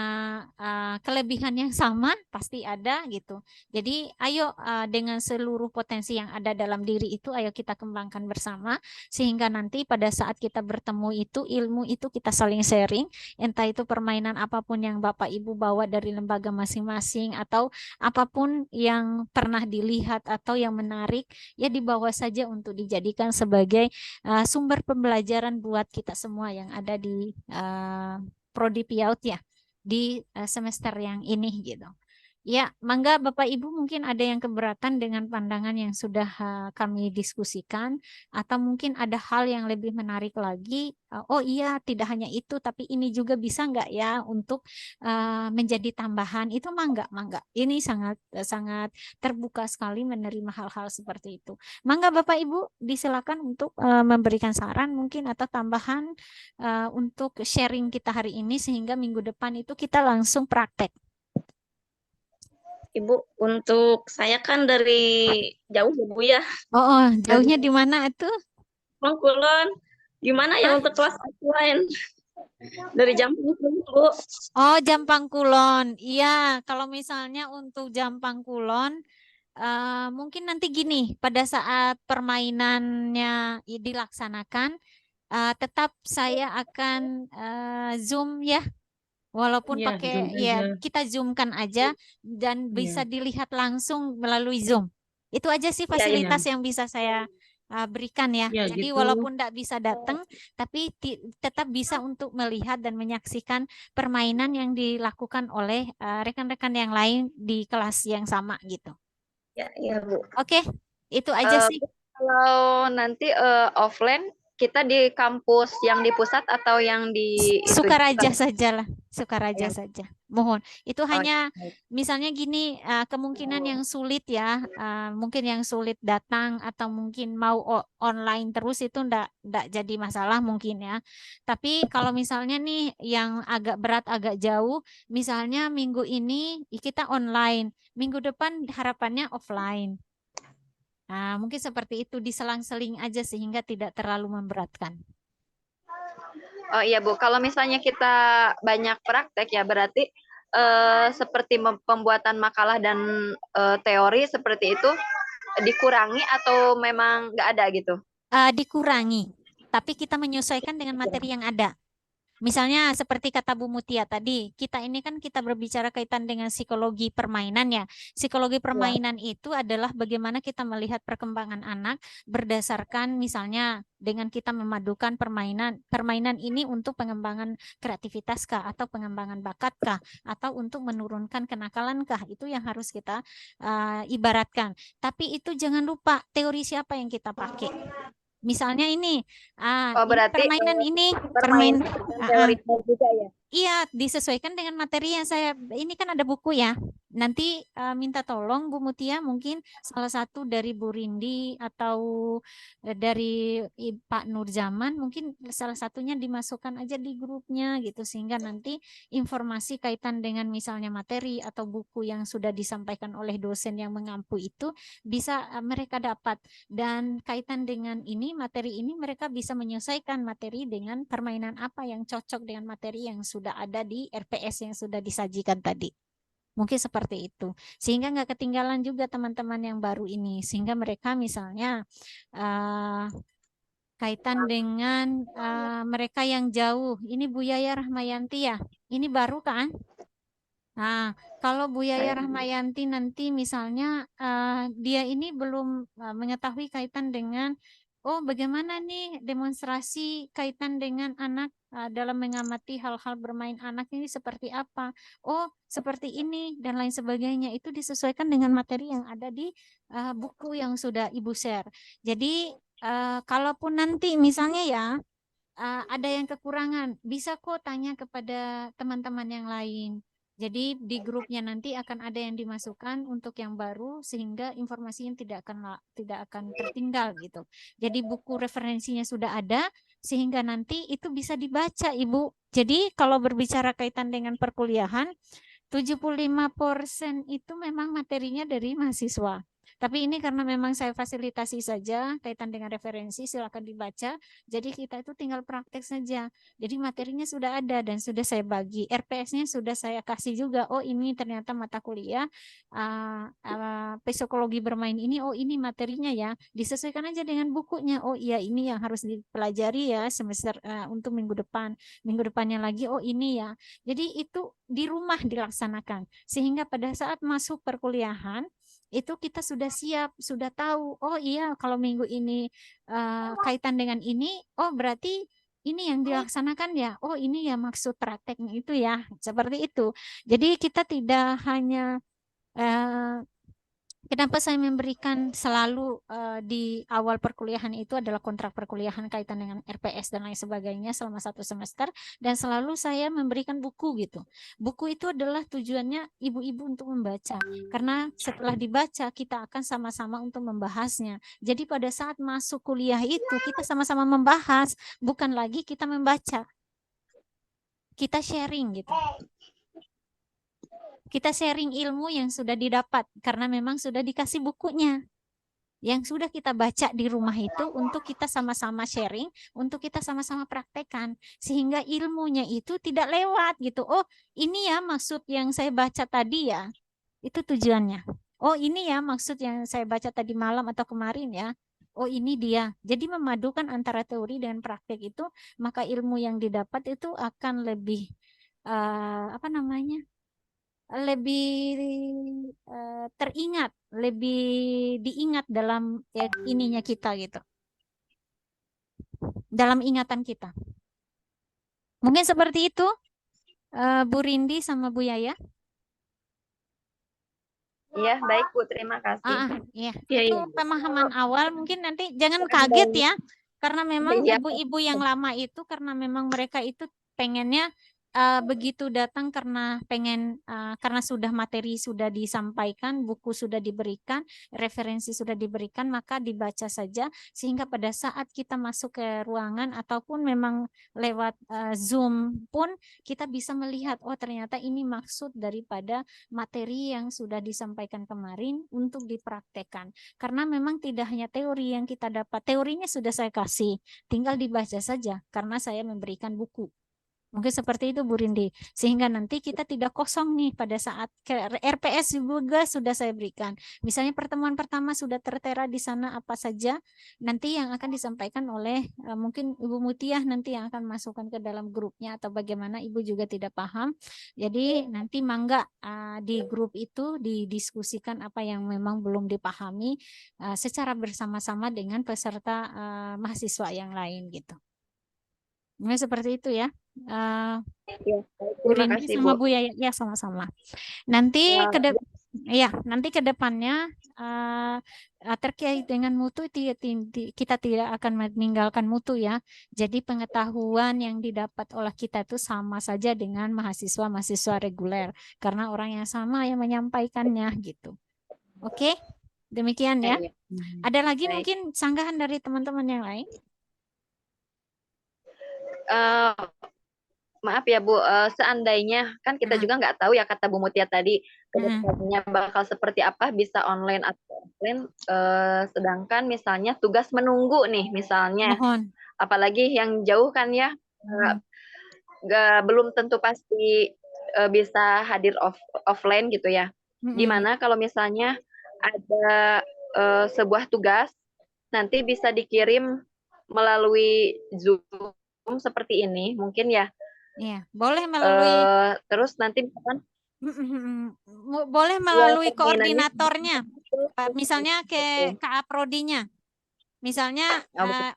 kelebihan yang sama, pasti ada gitu. Jadi ayo dengan seluruh potensi yang ada dalam diri itu, ayo kita kembangkan bersama sehingga nanti pada saat kita bertemu itu, ilmu itu kita saling sharing, entah itu permainan apapun yang Bapak Ibu bawa dari lembaga masing-masing atau apapun yang pernah dilihat atau yang menarik, ya dibawa saja untuk dijadikan sebagai sumber pembelajaran buat kita semua yang ada di Prodi PIAUD ya, di semester yang ini gitu. Ya, mangga Bapak Ibu mungkin ada yang keberatan dengan pandangan yang sudah kami diskusikan, atau mungkin ada hal yang lebih menarik lagi. Oh iya, tidak hanya itu, tapi ini juga bisa nggak ya untuk menjadi tambahan? Itu mangga. Ini sangat sangat terbuka sekali menerima hal-hal seperti itu. Mangga Bapak Ibu, disilakan untuk memberikan saran mungkin atau tambahan untuk sharing kita hari ini sehingga minggu depan itu kita langsung praktek. Ibu, untuk saya kan dari jauh ya Bu ya. Oh, jauhnya di mana itu? Mangkulon. Gimana ya untuk kelas offline? Dari Jampang Bu. Oh, Jampang Kulon. Iya, kalau misalnya untuk Jampang Kulon, mungkin nanti gini, pada saat permainannya dilaksanakan, tetap saya akan Zoom ya. Walaupun Iya, pakai Zoom ya aja. kita zoomkan aja dan bisa Iya. dilihat langsung melalui Zoom. Itu aja sih Iya, iya. fasilitas yang bisa saya berikan ya. Ya Jadi gitu. walaupun tidak bisa datang, tapi tetap bisa untuk melihat dan menyaksikan permainan yang dilakukan oleh rekan-rekan yang lain di kelas yang sama gitu. Ya, iya Bu. Oke, itu aja sih. Kalau nanti offline kita di kampus yang di pusat atau yang di itu Sukaraja sajalah, Sukaraja Yang- saja. Mohon. Itu hanya baik. misalnya gini, kemungkinan yang sulit ya, mungkin yang sulit datang atau mungkin mau online terus itu ndak jadi masalah mungkin ya. Tapi kalau misalnya nih yang agak berat, agak jauh, misalnya minggu ini kita online, minggu depan harapannya offline. Nah, mungkin seperti itu diselang-seling aja sehingga tidak terlalu memberatkan. Oh iya Bu, kalau misalnya kita banyak praktek ya berarti seperti pembuatan makalah dan teori seperti itu dikurangi atau memang nggak ada gitu? Dikurangi. tapi kita menyesuaikan dengan materi yang ada. Misalnya seperti kata Bu Mutia tadi, kita ini kan kita berbicara kaitan dengan psikologi permainan ya. Psikologi permainan itu adalah bagaimana kita melihat perkembangan anak berdasarkan misalnya dengan kita memadukan permainan ini untuk pengembangan kreativitas kah atau pengembangan bakat kah atau untuk menurunkan kenakalan kah, itu yang harus kita ibaratkan. Tapi itu jangan lupa teori siapa yang kita pakai. Misalnya ini, Oh, ini berarti permainan ini permainan teori juga ya. Iya, disesuaikan dengan materi yang saya, ini kan ada buku ya. Nanti minta tolong Bu Mutia, mungkin salah satu dari Bu Rindi atau dari Pak Nurjaman, mungkin salah satunya dimasukkan aja di grupnya gitu, sehingga nanti informasi kaitan dengan misalnya materi atau buku yang sudah disampaikan oleh dosen yang mengampu itu bisa mereka dapat. Dan kaitan dengan ini, materi ini mereka bisa menyelesaikan materi dengan permainan apa yang cocok dengan materi yang sudah ada di RPS yang sudah disajikan tadi. Mungkin seperti itu. Sehingga nggak ketinggalan juga teman-teman yang baru ini. Sehingga mereka misalnya kaitan dengan mereka yang jauh. Ini Bu Yaya Rahmayanti ya. Ini baru kan? Nah, kalau Bu Yaya Rahmayanti nanti misalnya dia ini belum mengetahui kaitan dengan bagaimana nih demonstrasi kaitan dengan anak dalam mengamati hal-hal bermain anak ini seperti apa? Oh, seperti ini dan lain sebagainya. Itu disesuaikan dengan materi yang ada di buku yang sudah Ibu share. Jadi, kalaupun nanti misalnya ya ada yang kekurangan, bisa kok tanya kepada teman-teman yang lain. Jadi di grupnya nanti akan ada yang dimasukkan untuk yang baru sehingga informasinya tidak akan tertinggal gitu. Jadi buku referensinya sudah ada sehingga nanti itu bisa dibaca Ibu. Jadi kalau berbicara kaitan dengan perkuliahan 75% itu memang materinya dari mahasiswa. Tapi ini karena memang saya fasilitasi saja kaitan dengan referensi, silakan dibaca. Jadi kita itu tinggal praktek saja. Jadi materinya sudah ada dan sudah saya bagi. RPS-nya sudah saya kasih juga. Oh ini ternyata mata kuliah psikologi bermain ini. Oh ini materinya ya. Disesuaikan aja dengan bukunya. Oh iya ini yang harus dipelajari ya semester untuk minggu depan. Minggu depannya lagi. Oh ini ya. Jadi itu di rumah dilaksanakan. Sehingga pada saat masuk perkuliahan itu kita sudah siap, sudah tahu, oh iya kalau minggu ini kaitan dengan ini, oh berarti ini yang dilaksanakan ya, oh ini ya maksud prakteknya itu ya, seperti itu. Jadi kita tidak hanya kenapa saya memberikan selalu di awal perkuliahan itu adalah kontrak perkuliahan kaitan dengan RPS dan lain sebagainya selama 1 semester dan selalu saya memberikan buku gitu. Buku itu adalah tujuannya ibu-ibu untuk membaca karena setelah dibaca kita akan sama-sama untuk membahasnya. Jadi pada saat masuk kuliah itu kita sama-sama membahas, bukan lagi kita membaca. Kita sharing gitu. Kita sharing ilmu yang sudah didapat karena memang sudah dikasih bukunya yang sudah kita baca di rumah itu untuk kita sama-sama sharing, untuk kita sama-sama praktekkan sehingga ilmunya itu tidak lewat gitu. Oh, ini ya maksud yang saya baca tadi ya. Itu tujuannya. Oh, ini ya maksud yang saya baca tadi malam atau kemarin ya. Oh, ini dia. Jadi memadukan antara teori dan praktek itu, maka ilmu yang didapat itu akan lebih lebih teringat, lebih diingat dalam ininya kita gitu. Dalam ingatan kita. Mungkin seperti itu, Bu Rindi sama Bu Yaya. Iya, baik Bu, terima kasih. Iya. Itu pemahaman awal, mungkin nanti jangan kaget ya, karena memang ibu-ibu yang lama itu, karena memang mereka itu pengennya begitu datang karena karena sudah materi sudah disampaikan, buku sudah diberikan, referensi sudah diberikan, maka dibaca saja sehingga pada saat kita masuk ke ruangan ataupun memang lewat Zoom pun kita bisa melihat oh ternyata ini maksud daripada materi yang sudah disampaikan kemarin untuk dipraktekkan. Karena memang tidak hanya teori yang kita dapat, teorinya sudah saya kasih, tinggal dibaca saja karena saya memberikan buku. Mungkin seperti itu Bu Rindi. Sehingga nanti kita tidak kosong nih pada saat RPS juga sudah saya berikan. Misalnya pertemuan pertama sudah tertera di sana apa saja. Nanti yang akan disampaikan oleh mungkin Ibu Mutiah nanti yang akan masukkan ke dalam grupnya atau bagaimana Ibu juga tidak paham. Jadi nanti mangga di grup itu didiskusikan apa yang memang belum dipahami secara bersama-sama dengan peserta mahasiswa yang lain gitu. Nah, seperti itu ya. Ya, Bu terima Rindi kasih, sama Bu. Bu Yaya ya sama-sama. Nanti nanti ke depannya terkait dengan mutu kita tidak akan meninggalkan mutu ya. Jadi pengetahuan yang didapat oleh kita itu sama saja dengan mahasiswa-mahasiswa reguler karena orang yang sama yang menyampaikannya gitu. Oke, demikian ya. Ada lagi Baik. mungkin sanggahan dari teman-teman yang lain? Maaf ya Bu, seandainya kan kita juga nggak tahu ya kata Bu Mutia tadi kedepannya bakal seperti apa, bisa online atau offline. Sedangkan misalnya tugas menunggu nih misalnya, Mohon. apalagi yang jauh kan ya, belum tentu pasti bisa hadir offline gitu ya. Gimana kalau misalnya ada sebuah tugas nanti bisa dikirim melalui Zoom seperti ini, mungkin ya. Iya, boleh melalui terus nanti misalkan boleh melalui koordinatornya. Misalnya ke KA Prodinya. Misalnya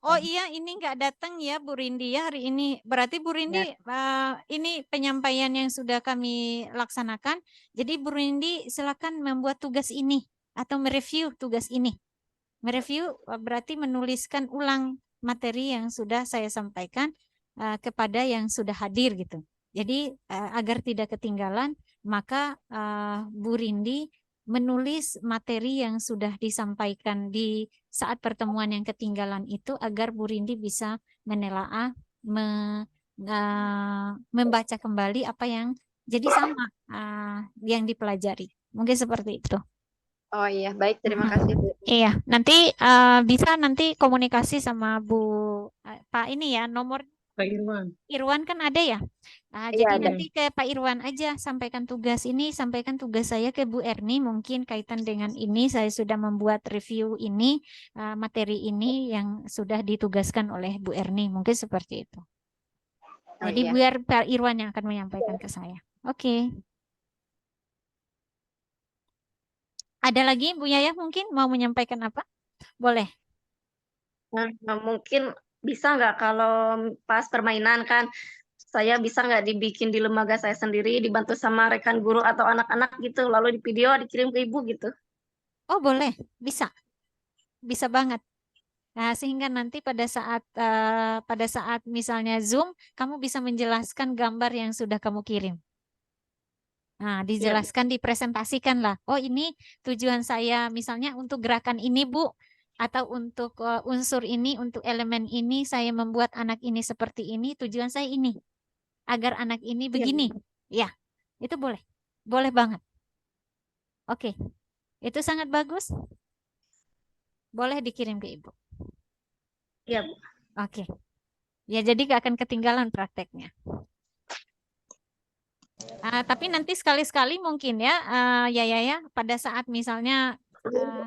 oh iya ini nggak datang ya Bu Rindi ya hari ini. Berarti Bu Rindi ini penyampaian yang sudah kami laksanakan. Jadi Bu Rindi silakan membuat tugas ini atau mereview tugas ini. Mereview berarti menuliskan ulang materi yang sudah saya sampaikan kepada yang sudah hadir gitu. Jadi agar tidak ketinggalan, maka Bu Rindi menulis materi yang sudah disampaikan di saat pertemuan yang ketinggalan itu agar Bu Rindi bisa menelaah, membaca kembali apa yang jadi sama yang dipelajari. Mungkin seperti itu. Oh iya, baik, terima kasih Bu. Iya, nanti bisa nanti komunikasi sama Bu Pak ini ya, nomor Pak Irwan. Irwan kan ada ya. Jadi nanti ke Pak Irwan aja sampaikan tugas ini, sampaikan tugas saya ke Bu Erni mungkin kaitan dengan ini saya sudah membuat review ini materi ini yang sudah ditugaskan oleh Bu Erni, mungkin seperti itu. Jadi biar Pak Irwan yang akan menyampaikan ke saya. Oke. Ada lagi Bu Yaya mungkin mau menyampaikan apa? Boleh. Nah, mungkin bisa nggak kalau pas permainan kan saya bisa nggak dibikin di lembaga saya sendiri dibantu sama rekan guru atau anak-anak gitu lalu di video dikirim ke ibu gitu. Oh boleh, bisa banget. Nah, sehingga nanti pada saat misalnya Zoom kamu bisa menjelaskan gambar yang sudah kamu kirim. Nah, dijelaskan, dipresentasikan lah. Oh, ini tujuan saya misalnya untuk gerakan ini, Bu. Atau untuk unsur ini, untuk elemen ini, saya membuat anak ini seperti ini, tujuan saya ini. Agar anak ini begini. Ya, itu boleh. Boleh banget. Oke. Itu sangat bagus. Boleh dikirim ke Ibu. Iya, Bu. Oke. Ya, jadi gak akan ketinggalan prakteknya. Tapi nanti sekali-sekali mungkin ya, ya, pada saat misalnya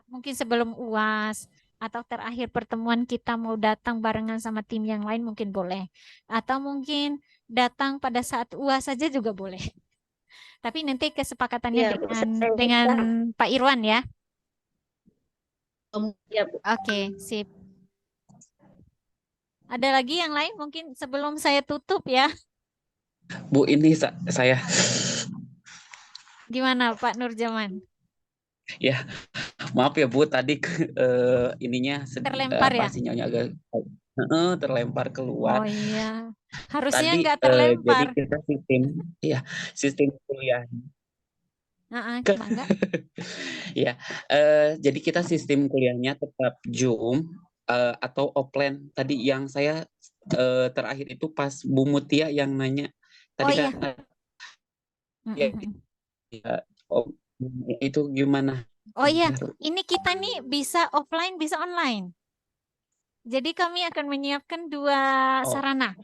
mungkin sebelum UAS atau terakhir pertemuan kita mau datang barengan sama tim yang lain mungkin boleh. Atau mungkin datang pada saat UAS saja juga boleh. Tapi nanti kesepakatannya dengan Pak Irwan ya. Oke, sip. Ada lagi yang lain mungkin sebelum saya tutup ya. Bu, ini saya. Gimana Pak Nurjaman? Ya, maaf ya Bu, tadi ininya terlempar ya? Sinyalnya agak terlempar keluar. Oh iya, harusnya tadi, nggak terlempar. Jadi kita sistem kuliah. Ya, jadi kita sistem kuliahnya tetap Zoom atau offline. Tadi yang saya terakhir itu pas Bu Mutia yang nanya. Tadi itu gimana? Oh iya, ini kita nih bisa offline, bisa online. Jadi kami akan menyiapkan dua sarana.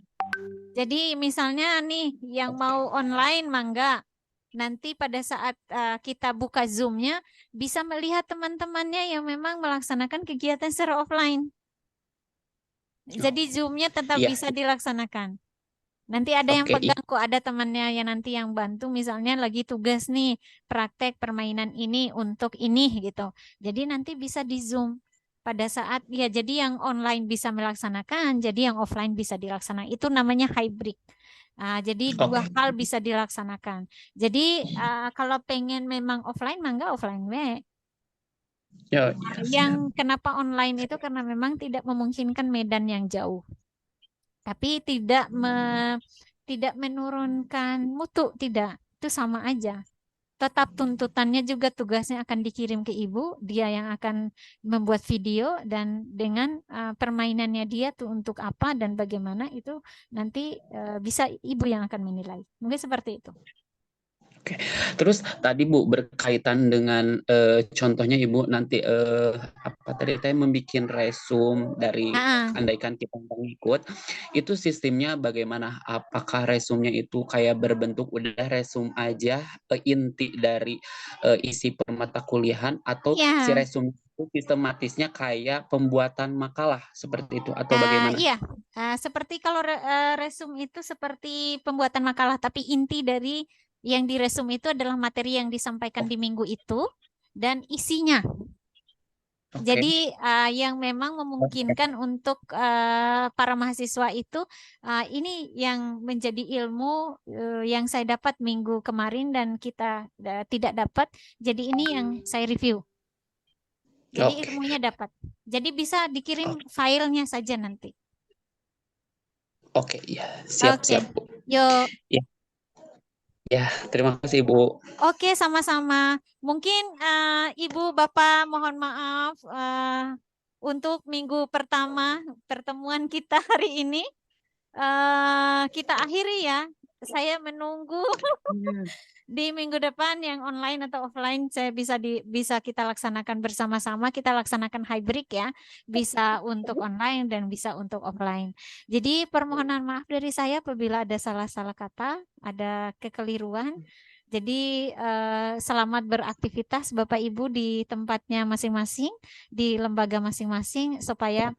Jadi misalnya nih yang mau online mangga, nanti pada saat kita buka Zoom-nya bisa melihat teman-temannya yang memang melaksanakan kegiatan secara offline. Jadi Zoom-nya tetap Iya, bisa dilaksanakan. Nanti ada yang oke. pegang kok, ada temannya yang nanti yang bantu misalnya lagi tugas nih praktek permainan ini untuk ini gitu. Jadi nanti bisa di Zoom pada saat ya jadi yang online bisa melaksanakan, jadi yang offline bisa dilaksanakan. Itu namanya hybrid. Jadi dua Oke. hal bisa dilaksanakan. Jadi kalau pengen memang offline mangga offline we. Ya, ya, siap. Yang kenapa online itu karena memang tidak memungkinkan medan yang jauh. Tapi tidak menurunkan mutu, tidak. Itu sama aja. Tetap tuntutannya juga tugasnya akan dikirim ke ibu, dia yang akan membuat video dan dengan permainannya dia tuh untuk apa dan bagaimana itu nanti bisa ibu yang akan menilai. Mungkin seperti itu. Oke. Terus tadi Bu berkaitan dengan contohnya Ibu nanti apa tadi saya membuat resume dari andaikan kita pengikut itu sistemnya bagaimana? Apakah resumnya itu kayak berbentuk udah resume aja inti dari isi permata kuliahan atau si resume itu sistematisnya kayak pembuatan makalah seperti itu atau bagaimana? Iya, seperti kalau resume itu seperti pembuatan makalah, tapi inti dari yang di resume itu adalah materi yang disampaikan di minggu itu dan isinya. Jadi yang memang memungkinkan untuk para mahasiswa itu ini yang menjadi ilmu yang saya dapat minggu kemarin dan kita tidak dapat. Jadi ini yang saya review. Jadi ilmunya dapat. Jadi bisa dikirim filenya saja nanti. Oke, ya siap-siap Bu. Yuk. Ya, terima kasih Bu. Oke, sama-sama. Mungkin Ibu, Bapak mohon maaf untuk minggu pertama pertemuan kita hari ini. Kita akhiri ya. Saya menunggu di minggu depan yang online atau offline saya bisa kita laksanakan bersama-sama, kita laksanakan hybrid ya, bisa untuk online dan bisa untuk offline. Jadi permohonan maaf dari saya apabila ada salah-salah kata, ada kekeliruan. Jadi selamat beraktivitas Bapak Ibu di tempatnya masing-masing, di lembaga masing-masing supaya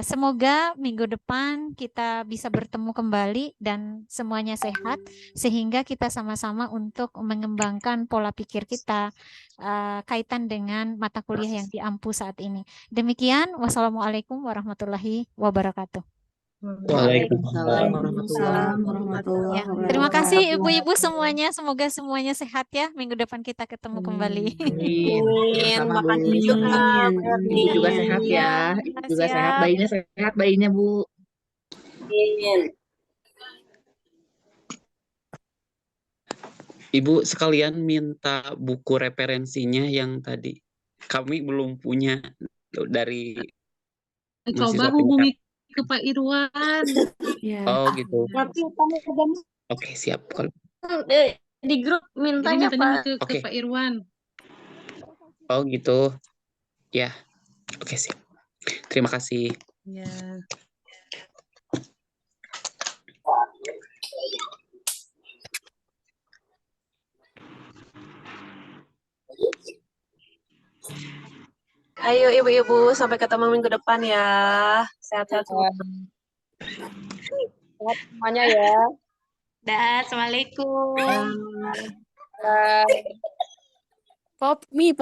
semoga minggu depan kita bisa bertemu kembali dan semuanya sehat sehingga kita sama-sama untuk mengembangkan pola pikir kita kaitan dengan mata kuliah yang diampu saat ini. Demikian, wassalamualaikum warahmatullahi wabarakatuh. Waalaikumsalam Ya, terima kasih ibu-ibu semuanya. Semoga semuanya sehat ya. Minggu depan kita ketemu kembali. Terima kasih juga. Ibu juga sehat ya. Ibu juga sehat. Bayinya sehat, bayinya Bu. Ibu sekalian minta buku referensinya yang tadi kami belum punya dari coba hubungi ke Pak Irwan. Oh gitu. Oke, siap kalau di grup mintanya ke Pak Irwan. Oh gitu. Ya. Oke, siap. Terima kasih. Ya. Ayo ibu-ibu, sampai ketemu minggu depan ya. Sehat-sehat semua. Sehat semuanya ya. Dah, assalamualaikum. Pop mie,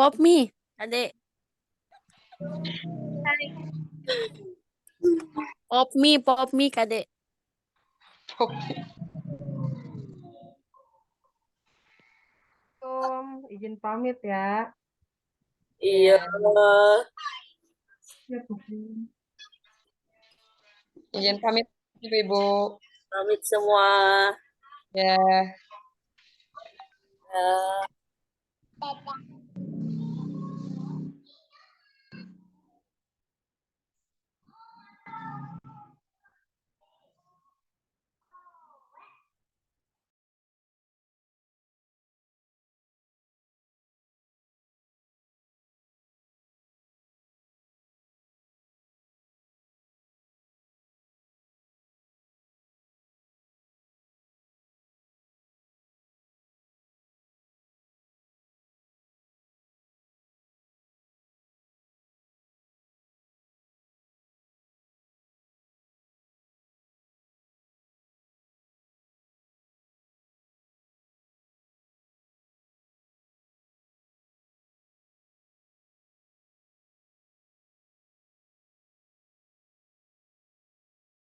adek. Pop mie, kadek. Izin pamit ya. Iya. Izin pamit ibu-ibu. Pamit semua. Ya. Ya.